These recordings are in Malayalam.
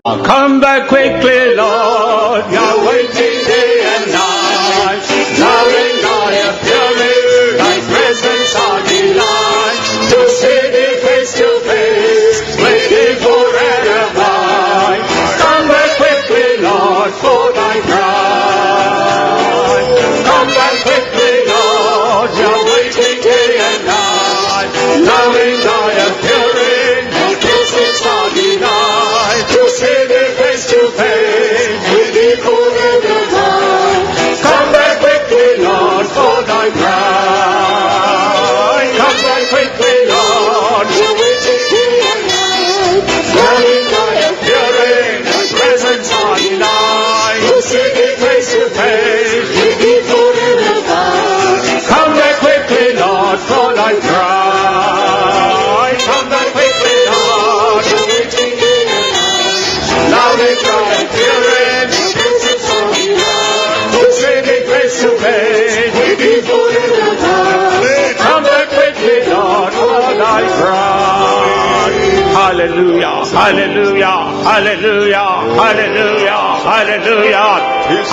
Come back quickly, Lord, you're waiting day and night. Now and I appearing, thy presence are delight. To see thee face to face, waiting for and abide. Come back quickly, Lord, for thy bride. Come back quickly, Lord, you're waiting day and night. Now and I appearing, thy presence are delight. To see thee face to face, waiting for and abide. Come back quickly, Lord, for thy bride. Come back quickly, Lord, you're waiting day and night. Now and I appearing, thy presence are delight. To see thee face to face, waiting for and abide. Come back quickly, Lord, for thy bride. Come back quickly, Lord, you're waiting day and night. Now and I appearing, thy presence are delight. To see thee face to face, waiting for and abide. Come back quickly, Lord, for thy bride. Hallelujah, hallelujah, hallelujah, hallelujah, hallelujah,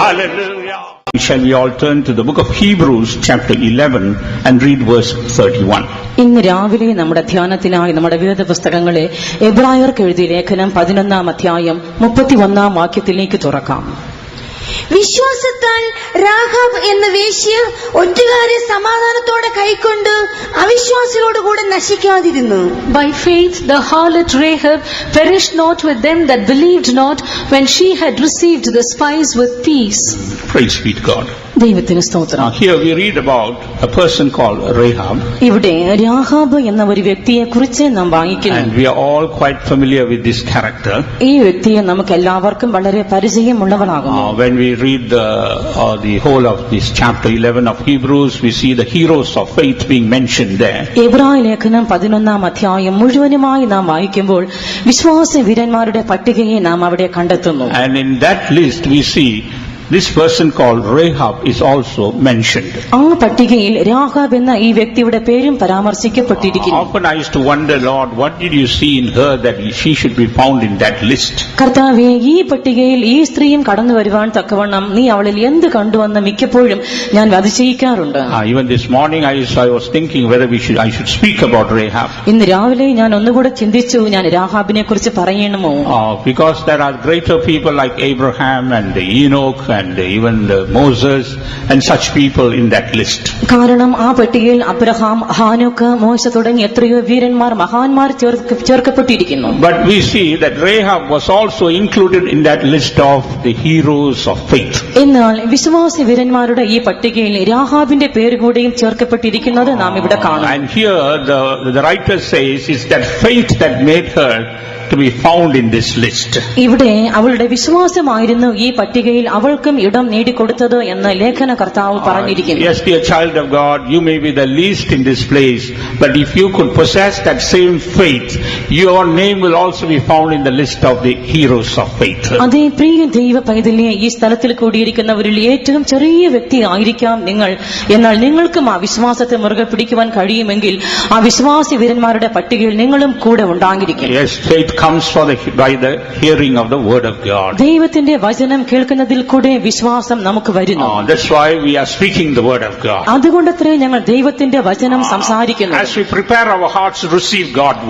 hallelujah. Shall we all turn to the book of Hebrews chapter 11 and read verse 31. ഇന്ന് രാവിലെ നമ്മുടെ ധ്യാനത്തിനായി നമ്മുടെ വേദപുസ്തകങ്ങളെ എബ്രായർക്ക് എഴുതിയ ലേഖനം 11-ാം അധ്യായം 31-ാം വാക്യത്തിലേക്ക് തുറക്കാം. വിശ്വാസത്താൽ രാഹാബ് എന്ന വേശ്യ ഒറ്റുകാരെ സമാധാനത്തോടെ കൈക്കൊണ്ട് അവിശ്വാസികളോടുകൂടെ നശിക്കാതിരുന്നു. By faith the harlot Rahab perished not with them that believed not, when she had received the spies with peace. Praise be to God. ദൈവത്തിന് സ്തോത്രം. Here we read about a person called Rahab. ഇവിടെ രാഹാബ് എന്ന ഒരു വ്യക്തിയെ കുറിച്ച് നാം വായിക്കുന്നു. And we are all quite familiar with this character. ഈ വ്യക്തിയെ നമുക്ക് എല്ലാവർക്കും വളരെ പരിചയമുള്ളവളാകുന്നു. When we read the whole of this chapter 11 of Hebrews, we see the heroes of faith being mentioned there. എബ്രായ ലേഖനം 11-ാം അധ്യായം മുഴുവനുമായി നാം വായിക്കുമ്പോൾ വിശ്വാസ വീരന്മാരുടെ പട്ടികയെ നാം അവിടെ കണ്ടെത്തുന്നു. And in that list we see this person called Rahab is also mentioned. ആ പട്ടികയിൽ രാഹാബ് എന്ന ഈ വ്യക്തിയുടെ പേരും പരാമർശിക്കപ്പെട്ടിരിക്കുന്നു. Often I used to wonder, Lord, what did you see in her that she should be found in that list? കർത്താവേ, ഈ പട്ടികയിൽ ഈ സ്ത്രീയും കടന്നു വരുവാൻ തക്കവണ്ണം നീ അവളിൽ എന്ത് കണ്ടുവന്ന് മിക്കപ്പോഴും ഞാൻ അതിശയിക്കാറുണ്ട്. Even this morning I was thinking whether I should speak about Rahab. ഇന്ന് രാവിലെ ഞാൻ ഒന്നുകൂടെ ചിന്തിച്ചു, ഞാൻ രാഹാബിനെ കുറിച്ച് പറയണമോ? Because there are greater people like Abraham and Enoch and even Moses and such people in that list. കാരണം ആ പട്ടികയിൽ അബ്രഹാം, ഹാനോക്ക്, മോശ തുടങ്ങി എത്രയോ വീരന്മാർ, മഹാന്മാർ ചേർക്കപ്പെട്ടിരിക്കുന്നു. But we see that Rahab was also included in that list of the heroes of faith. എന്നാൽ വിശ്വാസ വീരന്മാരുടെ ഈ പട്ടികയിൽ രാഹാബിന്റെ പേര് കൂടെയും ചേർക്കപ്പെട്ടിരിക്കുന്നത് നാം ഇവിടെ കാണും. And here the writer says is that faith that made her to be found in this list. ഇവിടെ അവളുടെ വിശ്വാസമായിരുന്നു ഈ പട്ടികയിൽ അവൾക്കും ഇടം നേടിക്കൊടുത്തത് എന്ന് ലേഖനകർത്താവ് പറഞ്ഞിരിക്കുന്നു. Yes, dear child of God, you may be the least in this place, but if you could possess that same faith, your name will also be found in the list of the heroes of faith. അതേ പ്രിയ ദൈവ പൈതലേ, ഈ സ്ഥലത്തിൽ കൂടിയിരിക്കുന്നവരിൽ ഏറ്റവും ചെറിയ വ്യക്തി ആയിരിക്കാം നിങ്ങൾ. എന്നാൽ നിങ്ങൾക്കും ആ വിശ്വാസത്തെ മുറുകെ പിടിക്കുവാൻ കഴിയുമെങ്കിൽ ആ വിശ്വാസി വീരന്മാരുടെ പട്ടികയിൽ നിങ്ങളും കൂടെ ഉണ്ടായിരിക്കും. Yes, faith comes by the hearing of the word of God. ദൈവത്തിന്റെ വചനം കേൾക്കുന്നതിൽ കൂടെ വിശ്വാസം നമുക്ക് വരുന്നു. That's why we are speaking the word of God. അതുകൊണ്ടത്രേ ഞങ്ങൾ ദൈവത്തിന്റെ വചനം സംസാരിക്കുന്നു. As we prepare our hearts to receive God's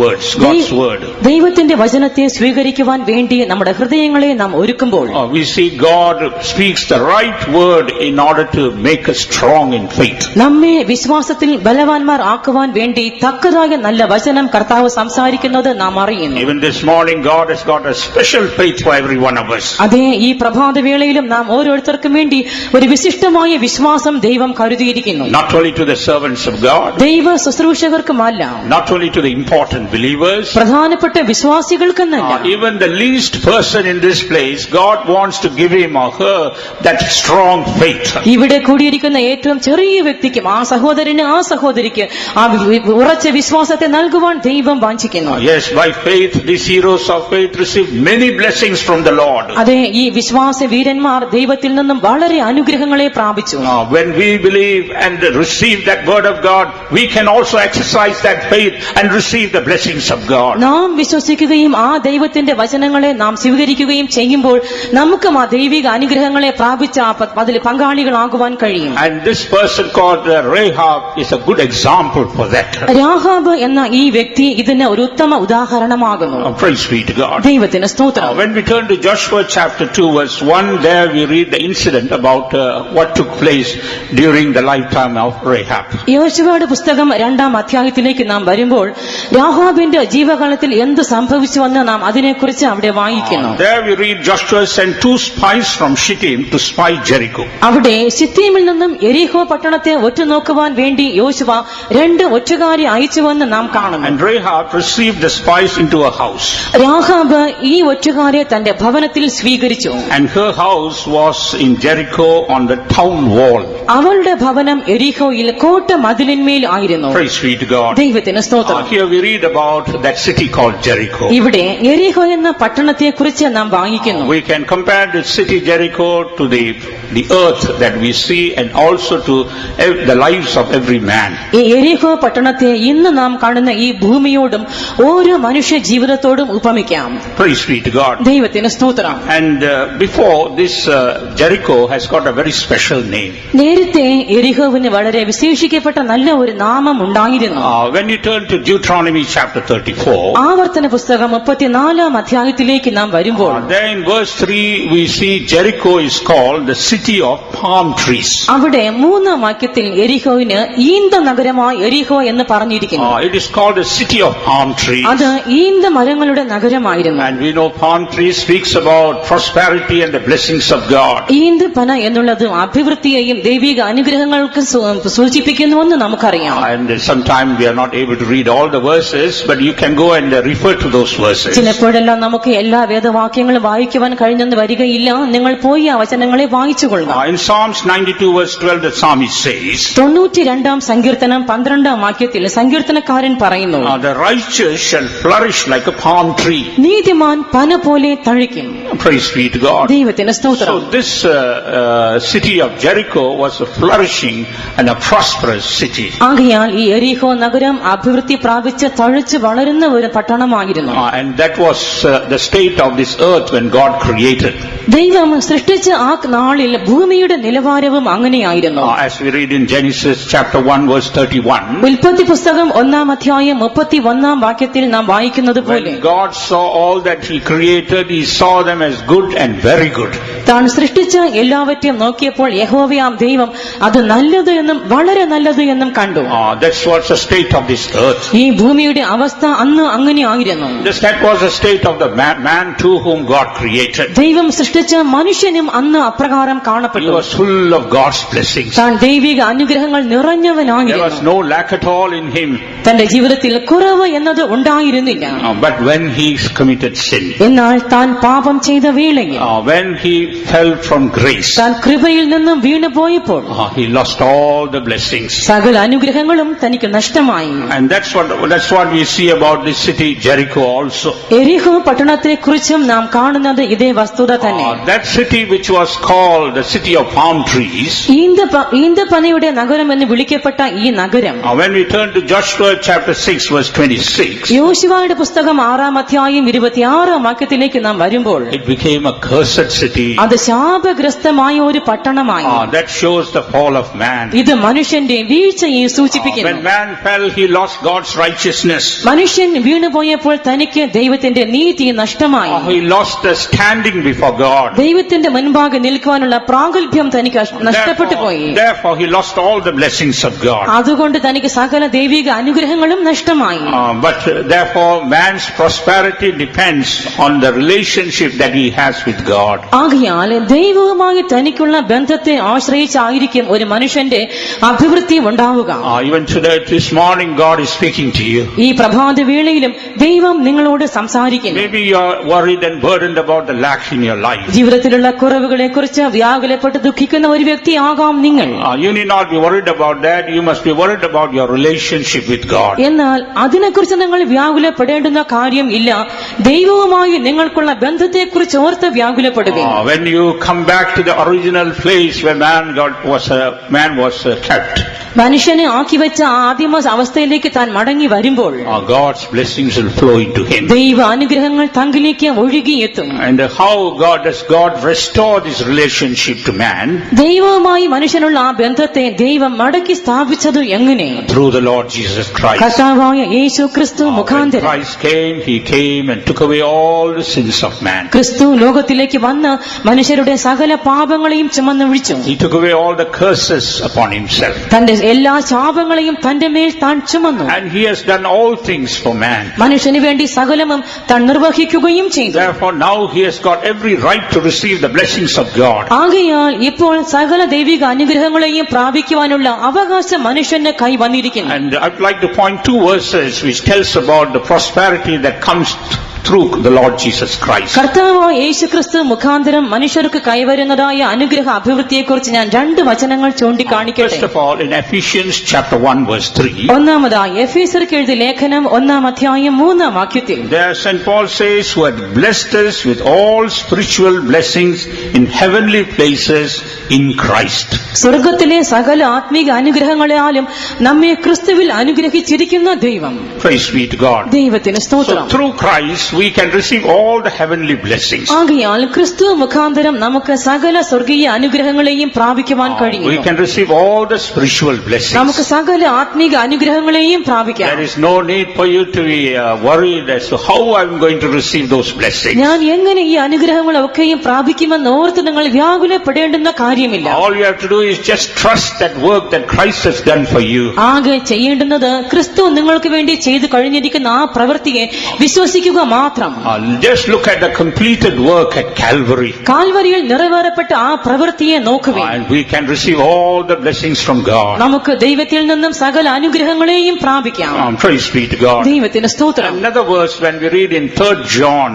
word. ദൈവത്തിന്റെ വചനത്തെ സ്വീകരിക്കുവാൻ വേണ്ടി നമ്മുടെ ഹൃദയങ്ങളെ നാം ഒരുക്കുമ്പോൾ we see God speaks the right word in order to make us strong in faith. നമ്മെ വിശ്വാസത്തിൽ ബലവാന്മാർ ആക്കുവാൻ വേണ്ടി തക്കതായ നല്ല വചനം കർത്താവ് സംസാരിക്കുന്നത് നാം അറിയുന്നു. Even this morning God has got a special faith for every one of us. അതേ, ഈ പ്രഭാതവേളയിലും നാം ഓരോരുത്തർക്കും വേണ്ടി ഒരു വിശിഷ്ടമായ വിശ്വാസം ദൈവം കരുതിയിരിക്കുന്നു. Not only to the servants of God, ദൈവ ശുശ്രൂഷകർക്കുമല്ല, not only to the important believers, പ്രധാനപ്പെട്ട വിശ്വാസികൾക്കെന്നല്ല, even the least person in this place, God wants to give him or her that strong faith. ഇവിടെ കൂടിയിരിക്കുന്ന ഏറ്റവും ചെറിയ വ്യക്തിക്കും ആ സഹോദരന് ആ സഹോദരിക്ക് ആ ഉറച്ച വിശ്വാസത്തെ നൽകുവാൻ ദൈവം വാഞ്ചിക്കുന്നു. Yes, by faith this These heroes of faith received many blessings from the Lord. അതെ, ഈ വിശ്വാസ വീരന്മാർ ദൈവത്തിൽ നിന്നും വളരെ അനുഗ്രഹങ്ങളെ പ്രാപിച്ചു. When we believe and receive that word of God, we can also exercise that faith and receive the blessings of God. നാം വിശ്വസിക്കുകയും ആ ദൈവത്തിന്റെ വചനങ്ങളെ നാം സ്വീകരിക്കുകയും ചെയ്യുമ്പോൾ നമുക്കും ആ ദൈവിക അനുഗ്രഹങ്ങളെ പ്രാപിച്ച അതിൽ പങ്കാളികളാകുവാൻ കഴിയും. And this person called Rahab is a good example for that. Rahab എന്ന ഈ വ്യക്തി ഇതിന് ഒരു ഉത്തമ ഉദാഹരണമാകുന്നു. Praise be to God. ദൈവത്തിന് സ്തോത്രം. When we turn to Joshua chapter 2 verse 1, there we read the incident about what took place during the lifetime of Rahab. യോശുവയുടെ പുസ്തകം 2-ാം അധ്യായത്തിലേക്ക് നാം വരുമ്പോൾ രാഹാബിന്റെ ജീവകാലത്തിൽ എന്ത് സംഭവിച്ചുവെന്ന് നാം അതിനെക്കുറിച്ച് അവിടെ വായിക്കുന്നു. There we read Joshua sent 2 spies from Shittim to spy Jericho. അവിടെ ശിത്തീമിൽ നിന്നും യെരിഹോ പട്ടണത്തെ ഒറ്റുനോക്കുവാൻ വേണ്ടി യോശുവ 2 ഒറ്റുകാരെ അയച്ചുവെന്ന് നാം കാണുന്നു. And Rahab received the spies into her house. Rahab ഈ ഒറ്റുകാരെ തന്റെ ഭവനത്തിൽ സ്വീകരിച്ചു. And her house was in Jericho on the town wall. അവളുടെ ഭവനം എരിഹോയിൽ കോട്ട മതിലിന്മേൽ ആയിരുന്നു. Praise be to God. ദൈവത്തിന് സ്തോത്രം. Here we read about that city called Jericho. ഇവിടെ എരിഹോ എന്ന പട്ടണത്തെക്കുറിച്ച് നാം വായിക്കുന്നു. We can compare the city Jericho to the earth that we see and also to the lives of every man. ഈ എരിഹോ പട്ടണത്തെ ഇന്ന് നാം കാണുന്ന ഈ ഭൂമിയോടും ഓരോ മനുഷ്യ ജീവിതത്തോടും ഉപമിക്കാം. Praise be to God. ദൈവത്തിന് സ്തോത്രം. And before this Jericho has got a very special name. നേരത്തെ എരിഹോവിന് വളരെ വിശേഷിക്കപ്പെട്ട നല്ല ഒരു നാമം ഉണ്ടായിരുന്നു. When you turn to Deuteronomy chapter 34, ആവർത്തന പുസ്തകം 34-ാം അധ്യായത്തിലേക്ക് നാം വരുമ്പോൾ there in verse 3 we see Jericho is called the city of palm trees. അവിടെ 3-ാം വാക്യത്തിൽ എരിഹോവിന് ഈന്ത നഗരമായ എരിഹോ എന്ന് പറഞ്ഞിരിക്കുന്നു. It is called the city of palm trees. അത് ഈന്ത മരങ്ങളുടെ നഗരമായിരുന്നു. And we know palm trees speaks about prosperity and the blessings of God. ഈന്ത് പന എന്നുള്ളത് അഭിവൃദ്ധിയെയും ദൈവിക അനുഗ്രഹങ്ങൾക്ക് സൂചിപ്പിക്കുന്നുവെന്ന് നമുക്കറിയാം. And sometimes we are not able to read all the verses, but you can go and refer to those verses. ചിലപ്പോഴെല്ലാം നമുക്ക് എല്ലാ വേദവാക്യങ്ങളും വായിക്കുവാൻ കഴിഞ്ഞെന്ന് വരികയില്ല. നിങ്ങൾ പോയി ആ വചനങ്ങളെ വായിച്ചുകൊള്ളുക. In Psalms 92 verse 12 the psalmist says, 92-ാം സങ്കീർത്തനം 12-ാം വാക്യത്തിൽ സങ്കീർത്തനക്കാരൻ പറയുന്നു, the righteous shall flourish like a palm tree. നീതിമാൻ പന പോലെ തഴയ്ക്കും. Praise be to God. ദൈവത്തിന് സ്തോത്രം. So this city of Jericho was a flourishing and a prosperous city. ആകയാൽ ഈ എരിഹോ നഗരം അഭിവൃദ്ധി പ്രാപിച്ച് തഴച്ചു വളരുന്ന ഒരു പട്ടണമായിരുന്നു. And that was the state of this earth when God created. ദൈവം സൃഷ്ടിച്ച ആ നാളിൽ ഭൂമിയുടെ നിലവാരവും അങ്ങനെയായിരുന്നു. As we read in Genesis chapter 1 verse 31, ഉൽപ്പത്തി പുസ്തകം 1-ാം അധ്യായം 31-ാം വാക്യത്തിൽ നാം വായിക്കുന്നത് പോലെ, when God saw all that he created, he saw them as good and very good. താൻ സൃഷ്ടിച്ച എല്ലാവற்றைയും നോക്കിയപ്പോൾ യഹോവയാം ദൈവം അത് നല്ലത് എന്നും വളരെ നല്ലത് എന്നും കണ്ടു. That's what's the state of this earth. ഈ ഭൂമിയുടെ അവസ്ഥ അന്ന് അങ്ങനെയായിരുന്നു. That was the state of the man to whom God created. ദൈവം സൃഷ്ടിച്ച മനുഷ്യനും അന്ന് അപ്രകാരം He കാണപ്പെട്ടു. was full of God's blessings. താൻ ദൈവിക അനുഗ്രഹങ്ങൾ There നിറഞ്ഞവനായിരുന്നു. was no lack at all in him. തന്റെ ജീവിതത്തിൽ കുറവ് എന്നത് ഉണ്ടായിരുന്നില്ല. But when he committed sin, എന്നാൽ താൻ പാപം ചെയ്ത വേളയിൽ, when he fell from grace, താൻ കൃപയിൽ നിന്നും വീണുപോയപ്പോൾ he lost all the blessings. സകല അനുഗ്രഹങ്ങളും തനിക്ക് നഷ്ടമായി. And that's what we see about this city Jericho also. എരിഹോ പട്ടണത്തെ കുറിച്ചും നാം കാണുന്നത് ഇതേ വസ്തുത തന്നെ. That city which was called the city of palm trees, ഈന്തപ്പനയുടെ നഗരം എന്ന് വിളിക്കപ്പെട്ട ഈ നഗരം, when we turn to Joshua chapter 6 verse 26, യോശുവയുടെ പുസ്തകം 6-ാം അധ്യായം 26-ാം വാക്യത്തിലേക്ക് നാം വരുമ്പോൾ, it became a cursed city. അത് ശാപഗ്രസ്തമായ ഒരു പട്ടണമായി. That shows the fall of man. ഇത് മനുഷ്യന്റെ വീഴ്ചയെ സൂചിപ്പിക്കുന്നു. When man fell, he lost God's righteousness. മനുഷ്യൻ വീണുപോയപ്പോൾ തനിക്ക് ദൈവത്തിന്റെ നീതി നഷ്ടമായി. He lost the standing before God. ദൈവത്തിന്റെ മുൻപാകെ നിൽക്കുവാനുള്ള പ്രാഗൽഭ്യം തനിക്ക് നഷ്ടപ്പെട്ടു പോയി. Therefore he lost all the blessings of God. അതുകൊണ്ട് തനിക്ക് സകല ദൈവിക അനുഗ്രഹങ്ങളും നഷ്ടമായി. But therefore man's prosperity depends on the relationship that he he has with God. ആകയാൽ ദൈവവുമായി തനിക്കുള്ള ബന്ധത്തെ ആശ്രയിച്ചായിരിക്കും ഒരു മനുഷ്യന്റെ അഭിവൃദ്ധി ഉണ്ടാവുക. Even today, this morning, God is speaking to you. ഈ പ്രഭാത വേളയിലും ദൈവം നിങ്ങളോട് സംസാരിക്കുന്നു. Maybe you are worried and burdened about the lack in your life. ജീവിതത്തിലുള്ള കുറവുകളെ കുറിച്ച് വ്യാകുലപ്പെട്ട് ദുഃഖിക്കുന്ന ഒരു വ്യക്തിയാകാം നിങ്ങൾ. You need not be worried about that. You must be worried about your relationship with God. എന്നാൽ അതിനെക്കുറിച്ച് നിങ്ങൾ വ്യാകുലപ്പെടേണ്ടുന്ന കാര്യം ഇല്ല. ദൈവവുമായി നിങ്ങൾക്കുള്ള ബന്ധത്തെക്കുറിച്ച് ഓർത്ത് വ്യാകുലപ്പെടുക. When you come back to the original place where man was kept, മനുഷ്യനെ ആക്കി വെച്ച ആദിമ അവസ്ഥയിലേക്ക് താൻ മടങ്ങി വരുമ്പോൾ God's blessings will flow into him. ദൈവ അനുഗ്രഹങ്ങൾ തങ്കിലേക്ക് ഒഴുകിയെത്തും. And how does God restore this relationship to man? ദൈവവുമായി മനുഷ്യനുള്ള ആ ബന്ധത്തെ ദൈവം മടക്കി സ്ഥാപിച്ചത് എങ്ങനെ? Through the Lord Jesus Christ. കർത്താവായ യേശു ക്രിസ്തു When മുഖാന്തരം. Christ came, he came and took away all the sins of man. ക്രിസ്തു ലോകത്തിലേക്ക് വന്ന് മനുഷ്യരുടെ സകല പാപങ്ങളെയും ചുമന്നൊഴിച്ചു. He took away all the curses upon himself. തന്റെ എല്ലാ ശാപങ്ങളെയും തന്റെ മേൽ താൻ ചുമന്നു. And he has done all things for man. മനുഷ്യന് വേണ്ടി സകലമും താൻ നിർവഹിക്കുകയും ചെയ്തു. Therefore now he has got every right to receive the blessings of God. ആകയാൽ ഇപ്പോൾ സകല ദൈവിക അനുഗ്രഹങ്ങളെയും പ്രാപിക്കുവാനുള്ള അവകാശം മനുഷ്യന് കൈവന്നിരിക്കുന്നു. And I'd like to point two verses which tells about the prosperity that comes through the Lord Jesus Christ. കർത്താവായ യേശുക്രിസ്തു മുഖാന്തരം മനുഷ്യർക്ക് കൈവരുന്നതായ അനുഗ്രഹ അഭിവൃദ്ധിയെക്കുറിച്ച് ഞാൻ രണ്ട് വചനങ്ങൾ ചൂണ്ടിക്കാണിക്കട്ടെ. First of all, in Ephesians chapter 1 verse 3. ഒന്നാമതായി എഫേസ്യർക്ക് എഴുതിയ ലേഖനം 1-ാം അധ്യായം 3-ാം വാക്യത്തിൽ There St. Paul says, who had blessed us with all spiritual blessings in heavenly places in Christ. സ്വർഗ്ഗത്തിലെ സകല ആത്മീക അനുഗ്രഹങ്ങളാലും നമ്മെ ക്രിസ്തുവിൽ അനുഗ്രഹിച്ചിരിക്കുന്ന ദൈവം. Praise be to God. ദൈവത്തിന് So സ്തോത്രം. through Christ we can receive all the heavenly blessings. ആകയാൽ ക്രിസ്തു മുഖാന്തരം നമുക്ക് സകല സ്വർഗീയ അനുഗ്രഹങ്ങളെയും പ്രാപിക്കുവാൻ We കഴിയും. can receive all the spiritual blessings. നമുക്ക് സകല ആത്മീക അനുഗ്രഹങ്ങളെയും പ്രാപിക്കാം. There is no need for you to be worried as to how I'm going to receive those blessings. ഞാൻ എങ്ങനെ ഈ അനുഗ്രഹങ്ങളൊക്കെയും പ്രാപിക്കുമെന്ന് ഓർത്ത് നിങ്ങൾ വ്യാകുലപ്പെടേണ്ടുന്ന കാര്യമില്ല. All you have to do is just trust that work that Christ has done for you. ആകെ ചെയ്യേണ്ടുന്നത് ക്രിസ്തു നിങ്ങൾക്ക് വേണ്ടി ചെയ്തു കഴിഞ്ഞിരിക്കുന്ന ആ പ്രവൃത്തിയെ വിശ്വസിക്കുക മാത്രം. Just look at the completed work at Calvary. കാൽവരിയിൽ നിറവേറപ്പെട്ട ആ പ്രവൃത്തിയെ നോക്കുവിൻ. And we can receive all the blessings from God. നമുക്ക് ദൈവത്തിൽ നിന്നും സകല അനുഗ്രഹങ്ങളെയും പ്രാപിക്കാം. Praise be to God. ദൈവത്തിന് സ്തോത്രം. Another verse when we read in 3rd John,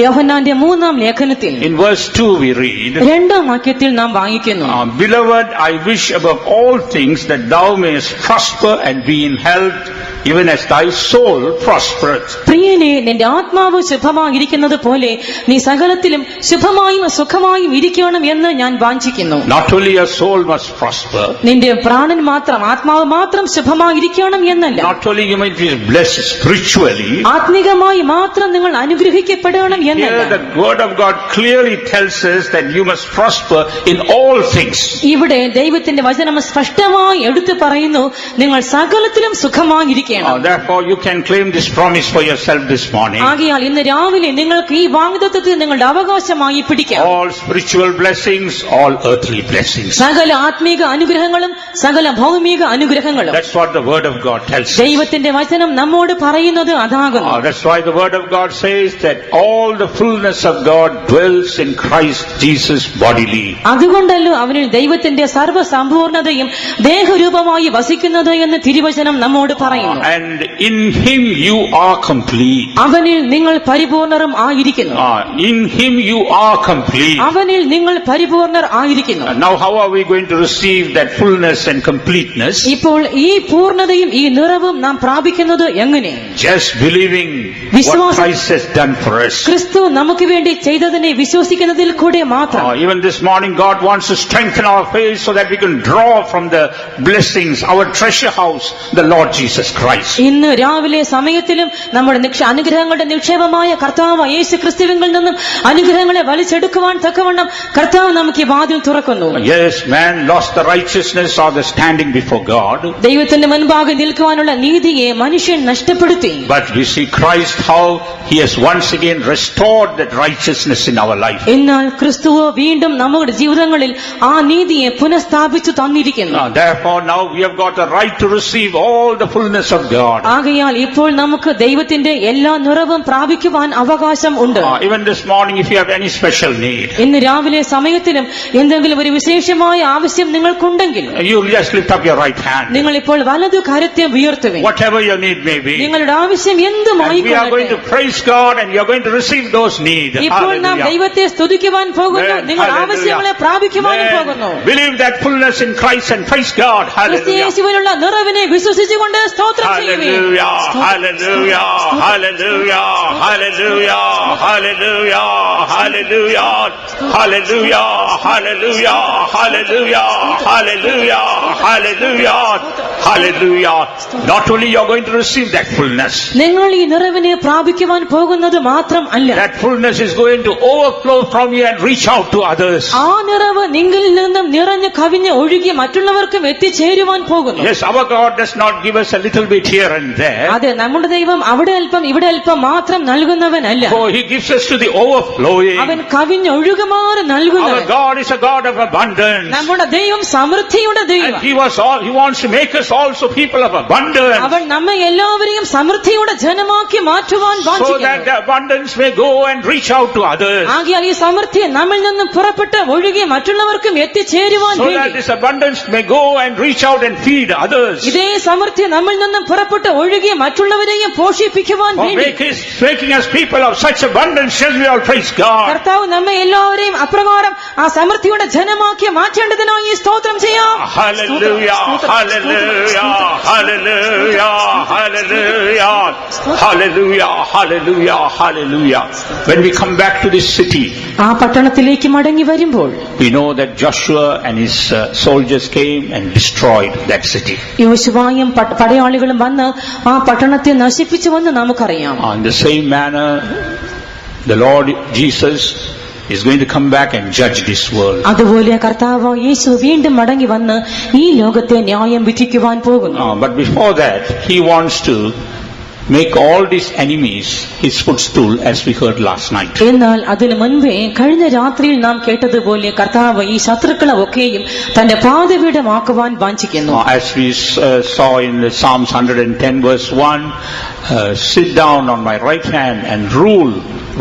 യോഹന്നാന്റെ 3-ാം ലേഖനത്തിൽ in verse 2 we read, 2-ാം വാക്യത്തിൽ നാം വായിക്കുന്നു, Beloved, I wish above all things that thou mayest prosper and be in health, even as thy soul prospereth. പ്രിയനെ, നിന്റെ ആത്മാവ് ശുഭമായിരിക്കുന്നത് പോലെ നീ സകലത്തിലും ശുഭമായും സുഖമായും ഇരിക്കണം എന്ന് ഞാൻ വാഞ്ചിക്കുന്നു. Not only your soul must prosper, നിന്റെ പ്രാണൻ മാത്രം, ആത്മാവ് മാത്രം ശുഭമായിരിക്കണം എന്നല്ല, not only you might be blessed spiritually, ആത്മീകമായി മാത്രം നിങ്ങൾ അനുഗ്രഹിക്കപ്പെടണം എന്നല്ല. here the word of God clearly tells us that you must prosper in all things. ഇവിടെ ദൈവത്തിന്റെ വചനം സ്പഷ്ടമായി എടുത്തു പറയുന്നു, നിങ്ങൾ സകലത്തിലും സുഖമായിരിക്കണം. Therefore you can claim this promise for yourself this morning. ആകയാൽ ഇന്ന് രാവിലെ നിങ്ങൾക്ക് ഈ വാഗ്ദത്തത്തെ നിങ്ങളുടെ അവകാശമായി പിടിക്കാം. All spiritual blessings, all earthly blessings. സകല ആത്മീക അനുഗ്രഹങ്ങളും സകല ഭൗമിക അനുഗ്രഹങ്ങളും. That's what the word of God tells us. ദൈവത്തിന്റെ വചനം നമ്മോട് പറയുന്നത് അതാകുന്നു. That's why the word of God says that all the fullness of God dwells in Christ Jesus bodily. അതുകൊണ്ടല്ലോ അവനിൽ ദൈവത്തിന്റെ സർവ്വസമ്പൂർണതയും ദേഹരൂപമായി വസിക്കുന്നത് എന്ന് തിരുവചനം നമ്മോട് പറയുന്നു. And in him you are complete. അവനിൽ നിങ്ങൾ പരിപൂർണരും ആയിരിക്കുന്നു. In him you are complete. അവനിൽ നിങ്ങൾ പരിപൂർണർ ആയിരിക്കുന്നു. Now how are we going to receive that fullness and completeness? ഇപ്പോൾ ഈ പൂർണ്ണതയും ഈ നിറവും നാം പ്രാപിക്കുന്നത് എങ്ങനെ? Just believing what Christ has done for us. ക്രിസ്തു നമുക്ക് വേണ്ടി ചെയ്തതിനെ വിശ്വസിക്കുന്നതിൽ കൂടെ മാത്രം. Even this morning God wants to strengthen our faith so that we can draw from the blessings, our treasure house, the Lord Jesus Christ. ഇന്ന് രാവിലെ സമയത്തിലും നമ്മുടെ അനുഗ്രഹങ്ങളുടെ നിക്ഷേപമായ കർത്താവ് യേശു ക്രിസ്തുവിൽ നിന്നും അനുഗ്രഹങ്ങളെ വലിച്ചെടുക്കുവാൻ തക്കവണ്ണം കർത്താവ് നമുക്ക് ഈ വാതിൽ തുറക്കുന്നു. Yes, man lost the righteousness or the standing before God. ദൈവത്തിന്റെ മുൻപാകെ നിൽക്കുവാനുള്ള നീതിയെ മനുഷ്യൻ നഷ്ടപ്പെടുത്തി. But we see Christ how he has once again restored that righteousness in our life. എന്നാൽ ക്രിസ്തുവോ വീണ്ടും നമ്മുടെ ജീവിതങ്ങളിൽ ആ നീതിയെ പുനഃസ്ഥാപിച്ചു തന്നിരിക്കുന്നു. Therefore now we have got the right to receive all the fullness of of God. ആകയാൽ ഇപ്പോൾ നമുക്ക് ദൈവത്തിന്റെ എല്ലാ നിറവും പ്രാപിക്കുവാൻ അവകാശം ഉണ്ട്. Even this morning, if you have any special need, ഇന്ന് രാവിലെ സമയത്തിലും എന്തെങ്കിലും ഒരു വിശേഷമായ ആവശ്യം നിങ്ങൾക്കുണ്ടെങ്കിൽ you just lift up your right hand. നിങ്ങൾ ഇപ്പോൾ വലതു കരത്തെ ഉയർത്തുവിൻ. Whatever your need may be. നിങ്ങളുടെ ആവശ്യം And we are going എന്തുമായിക്കൊള്ളട്ടെ. to praise God and you are going to receive those needs. ഇപ്പോൾ നാം Hallelujah. ദൈവത്തെ സ്തുതിക്കുവാൻ പോകുന്നു. Amen. നിങ്ങൾ Hallelujah. ആവശ്യങ്ങളെ പ്രാപിക്കുവാനും പോകുന്നു. Amen. Believe that fullness in Christ and praise God. Hallelujah. യേശുവിനുള്ള നിറവിനെ വിശ്വസിച്ചുകൊണ്ട് സ്തോത്രം ചെയ്യുവിൻ. Hallelujah. Hallelujah. Hallelujah. Hallelujah. Hallelujah. Hallelujah. Hallelujah. Hallelujah. Hallelujah. Hallelujah. Hallelujah. Hallelujah. Not only you are going to receive that fullness. നിങ്ങൾ ഈ നിറവിനെ പ്രാപിക്കുവാൻ പോകുന്നത് മാത്രം അല്ല, That fullness is going to overflow from you and reach out to others. ആ നിറവ് നിങ്ങളിൽ നിന്നും നിറഞ്ഞു കവിഞ്ഞ് ഒഴുകി മറ്റുള്ളവർക്കും എത്തിച്ചേരുവാൻ പോകുന്നു. Yes, our God does not give us a little bit here and there. അതെ, നമ്മുടെ ദൈവം അവിടെ അല്പം ഇവിടെ അല്പം മാത്രം നൽകുന്നവനല്ല. Oh, He gives us to the overflowing. അവൻ കവിഞ്ഞൊഴുകുമാറ് Our നൽകുന്നവൻ. God is a God of abundance. നമ്മുടെ ദൈവം സമൃദ്ധിയുടെ And ദൈവം. He wants to make us also people of abundance. അവൻ നമ്മെ എല്ലാവരെയും സമൃദ്ധിയുടെ ജനമാക്കി മാറ്റുവാൻ So that വാഞ്ചിക്കുന്നു. the abundance may go and reach out to others. ആകയാൽ ഈ സമൃദ്ധി നമ്മിൽ നിന്നും പുറപ്പെട്ട് ഒഴുകി മറ്റുള്ളവർക്കും എത്തിച്ചേരുവാൻ So that വേണ്ടി, this abundance may go and reach out and feed others. ഇതേ സമൃദ്ധി നമ്മിൽ നിന്നും പുറപ്പെട്ട് ഒഴുകി മറ്റുള്ളവരെയും പോഷിപ്പിക്കുവാൻ For വേണ്ടി making us people of such abundance, shall we all praise God. കർത്താവ് നമ്മെ എല്ലാവരെയും അപ്രകാരം ആ സമൃദ്ധിയുടെ ജനമാക്കി മാറ്റേണ്ടതിനായി സ്തോത്രം ചെയ്യാം. Hallelujah, hallelujah, hallelujah, hallelujah, hallelujah, hallelujah, hallelujah. When we come back to this city, ആ പട്ടണത്തിലേക്ക് മടങ്ങി വരുമ്പോൾ we know that Joshua and his soldiers came and destroyed that city. യോശുവയും പടയാളികളും വന്ന് ആ പട്ടണത്തെ നശിപ്പിച്ചുവെന്ന് നമുക്കറിയാം. In the same manner, the Lord Jesus is going to come back and judge this world. അതുപോലെ കർത്താവ് യേശു വീണ്ടും മടങ്ങി വന്ന് ഈ ലോകത്തെ ന്യായം വിധിക്കുവാൻ പോകുന്നു. But before that, he wants to make all these enemies his footstool, as we heard last night. എന്നാൽ അതിനു മുൻപേ കഴിഞ്ഞ രാത്രിയിൽ നാം കേട്ടതുപോലെ കർത്താവ് ഈ ശത്രുക്കളെ ഒക്കെയും തന്റെ പാദപീഠമാക്കുവാൻ വാഞ്ചിക്കുന്നു. As we saw in the Psalms 110 verse 1, sit down on my right hand and rule,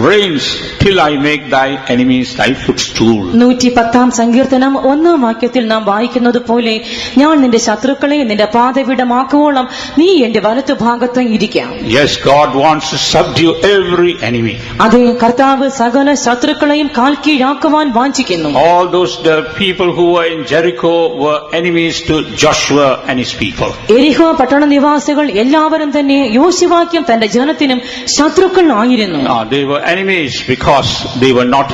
reigns till I make thy enemies thy footstool. 110 സങ്കീർത്തനം 1 വാക്യത്തിൽ നാം വായിക്കുന്നത് പോലെ, ഞാൻ നിന്റെ ശത്രുക്കളെ നിന്റെ പാദപീഠമാക്കുവോളം നീ എന്റെ വലത്തുഭാഗത്ത് ഇരിക്കാം. Yes, God wants to subdue every enemy. അതെ, കർത്താവ് സകല ശത്രുക്കളെയും കാൽക്കീഴാക്കുവാൻ വാഞ്ചിക്കുന്നു. All those the people who were in Jericho were enemies to Joshua and his people. എരിഹോ പട്ടണ നിവാസികൾ എല്ലാവരും തന്നെ യോശുവാക്കും തന്റെ ജനത്തിനും ശത്രുക്കൾ ആയിരുന്നു. They were enemies because they were not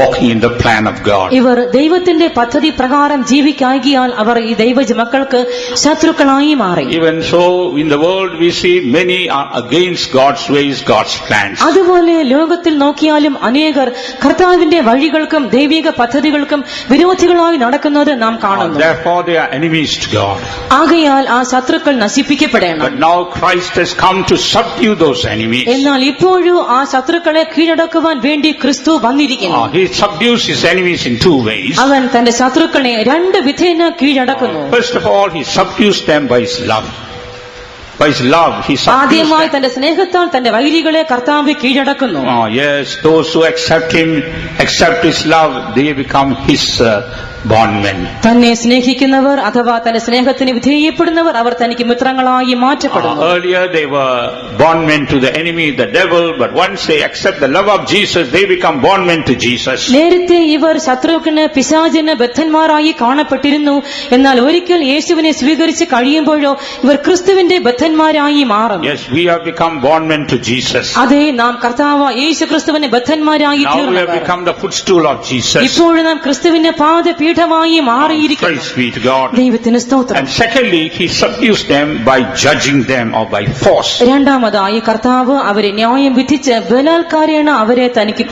walking in the plan of God. ഇവർ ദൈവത്തിന്റെ പദ്ധതി പ്രകാരം ജീവിക്കാകിയാൽ അവർ ഈ ദൈവമക്കൾക്ക് ശത്രുക്കളായി മാറി. Even so, in the world we see many are against God's ways, God's plans. അതുപോലെ ലോകത്തിൽ നോക്കിയാലും അനേകർ കർത്താവിന്റെ വഴികൾക്കും ദൈവിക പദ്ധതികൾക്കും വിരോധികളായി നടക്കുന്നത് നാം കാണുന്നു. Therefore they are enemies to God. ആകയാൽ ആ ശത്രുക്കൾ നശിപ്പിക്കപ്പെടണം. But now Christ has come to subdue those enemies. എന്നാൽ ഇപ്പോഴും ആ ശത്രുക്കളെ കീഴടക്കുവാൻ വേണ്ടി ക്രിസ്തു വന്നിരിക്കുന്നു. He subdues his enemies in two ways. അവൻ തന്റെ ശത്രുക്കളെ രണ്ട് വിധേന കീഴടക്കുന്നു. First of all, he subdues them by his love. By his love, he subdues ആദ്യമായി them. തന്റെ സ്നേഹത്താൽ തന്റെ വൈരികളെ കർത്താവ് കീഴടക്കുന്നു. Yes, those who accept him, accept his love, they become his bondmen. തന്നെ സ്നേഹിക്കുന്നവർ അഥവാ തന്റെ സ്നേഹത്തിന് വിധേയപ്പെടുന്നവർ അവർ തനിക്ക് മിത്രങ്ങളായി മാറ്റപ്പെടുന്നു. Earlier they were bondmen to the enemy, the devil, but once they accept the love of Jesus, they become bondmen to Jesus. നേരത്തെ ഇവർ ശത്രുവിന് പിശാചിന് ബദ്ധന്മാരായി കാണപ്പെട്ടിരുന്നു. എന്നാൽ ഒരിക്കൽ യേശുവിനെ സ്വീകരിച്ച് കഴിയുമ്പോഴോ ഇവർ ക്രിസ്തുവിന്റെ ബദ്ധന്മാരായി മാറുന്നു. Yes, we have become bondmen to Jesus. അതെ, നാം കർത്താവ് യേശു ക്രിസ്തുവിന് ബദ്ധന്മാരായി Now we have തീർന്നു. become the footstool of Jesus. ഇപ്പോഴും നാം ക്രിസ്തുവിന്റെ പാദപീഠമായി മാറിയിരിക്കുന്നു. Praise be to God. ദൈവത്തിന് സ്തോത്രം. And secondly, he subdues them by judging them or by force. രണ്ടാമതായി കർത്താവ് അവരെ ന്യായം വിധിച്ച് ബലാത്കാരേണ അവരെ തനിക്ക്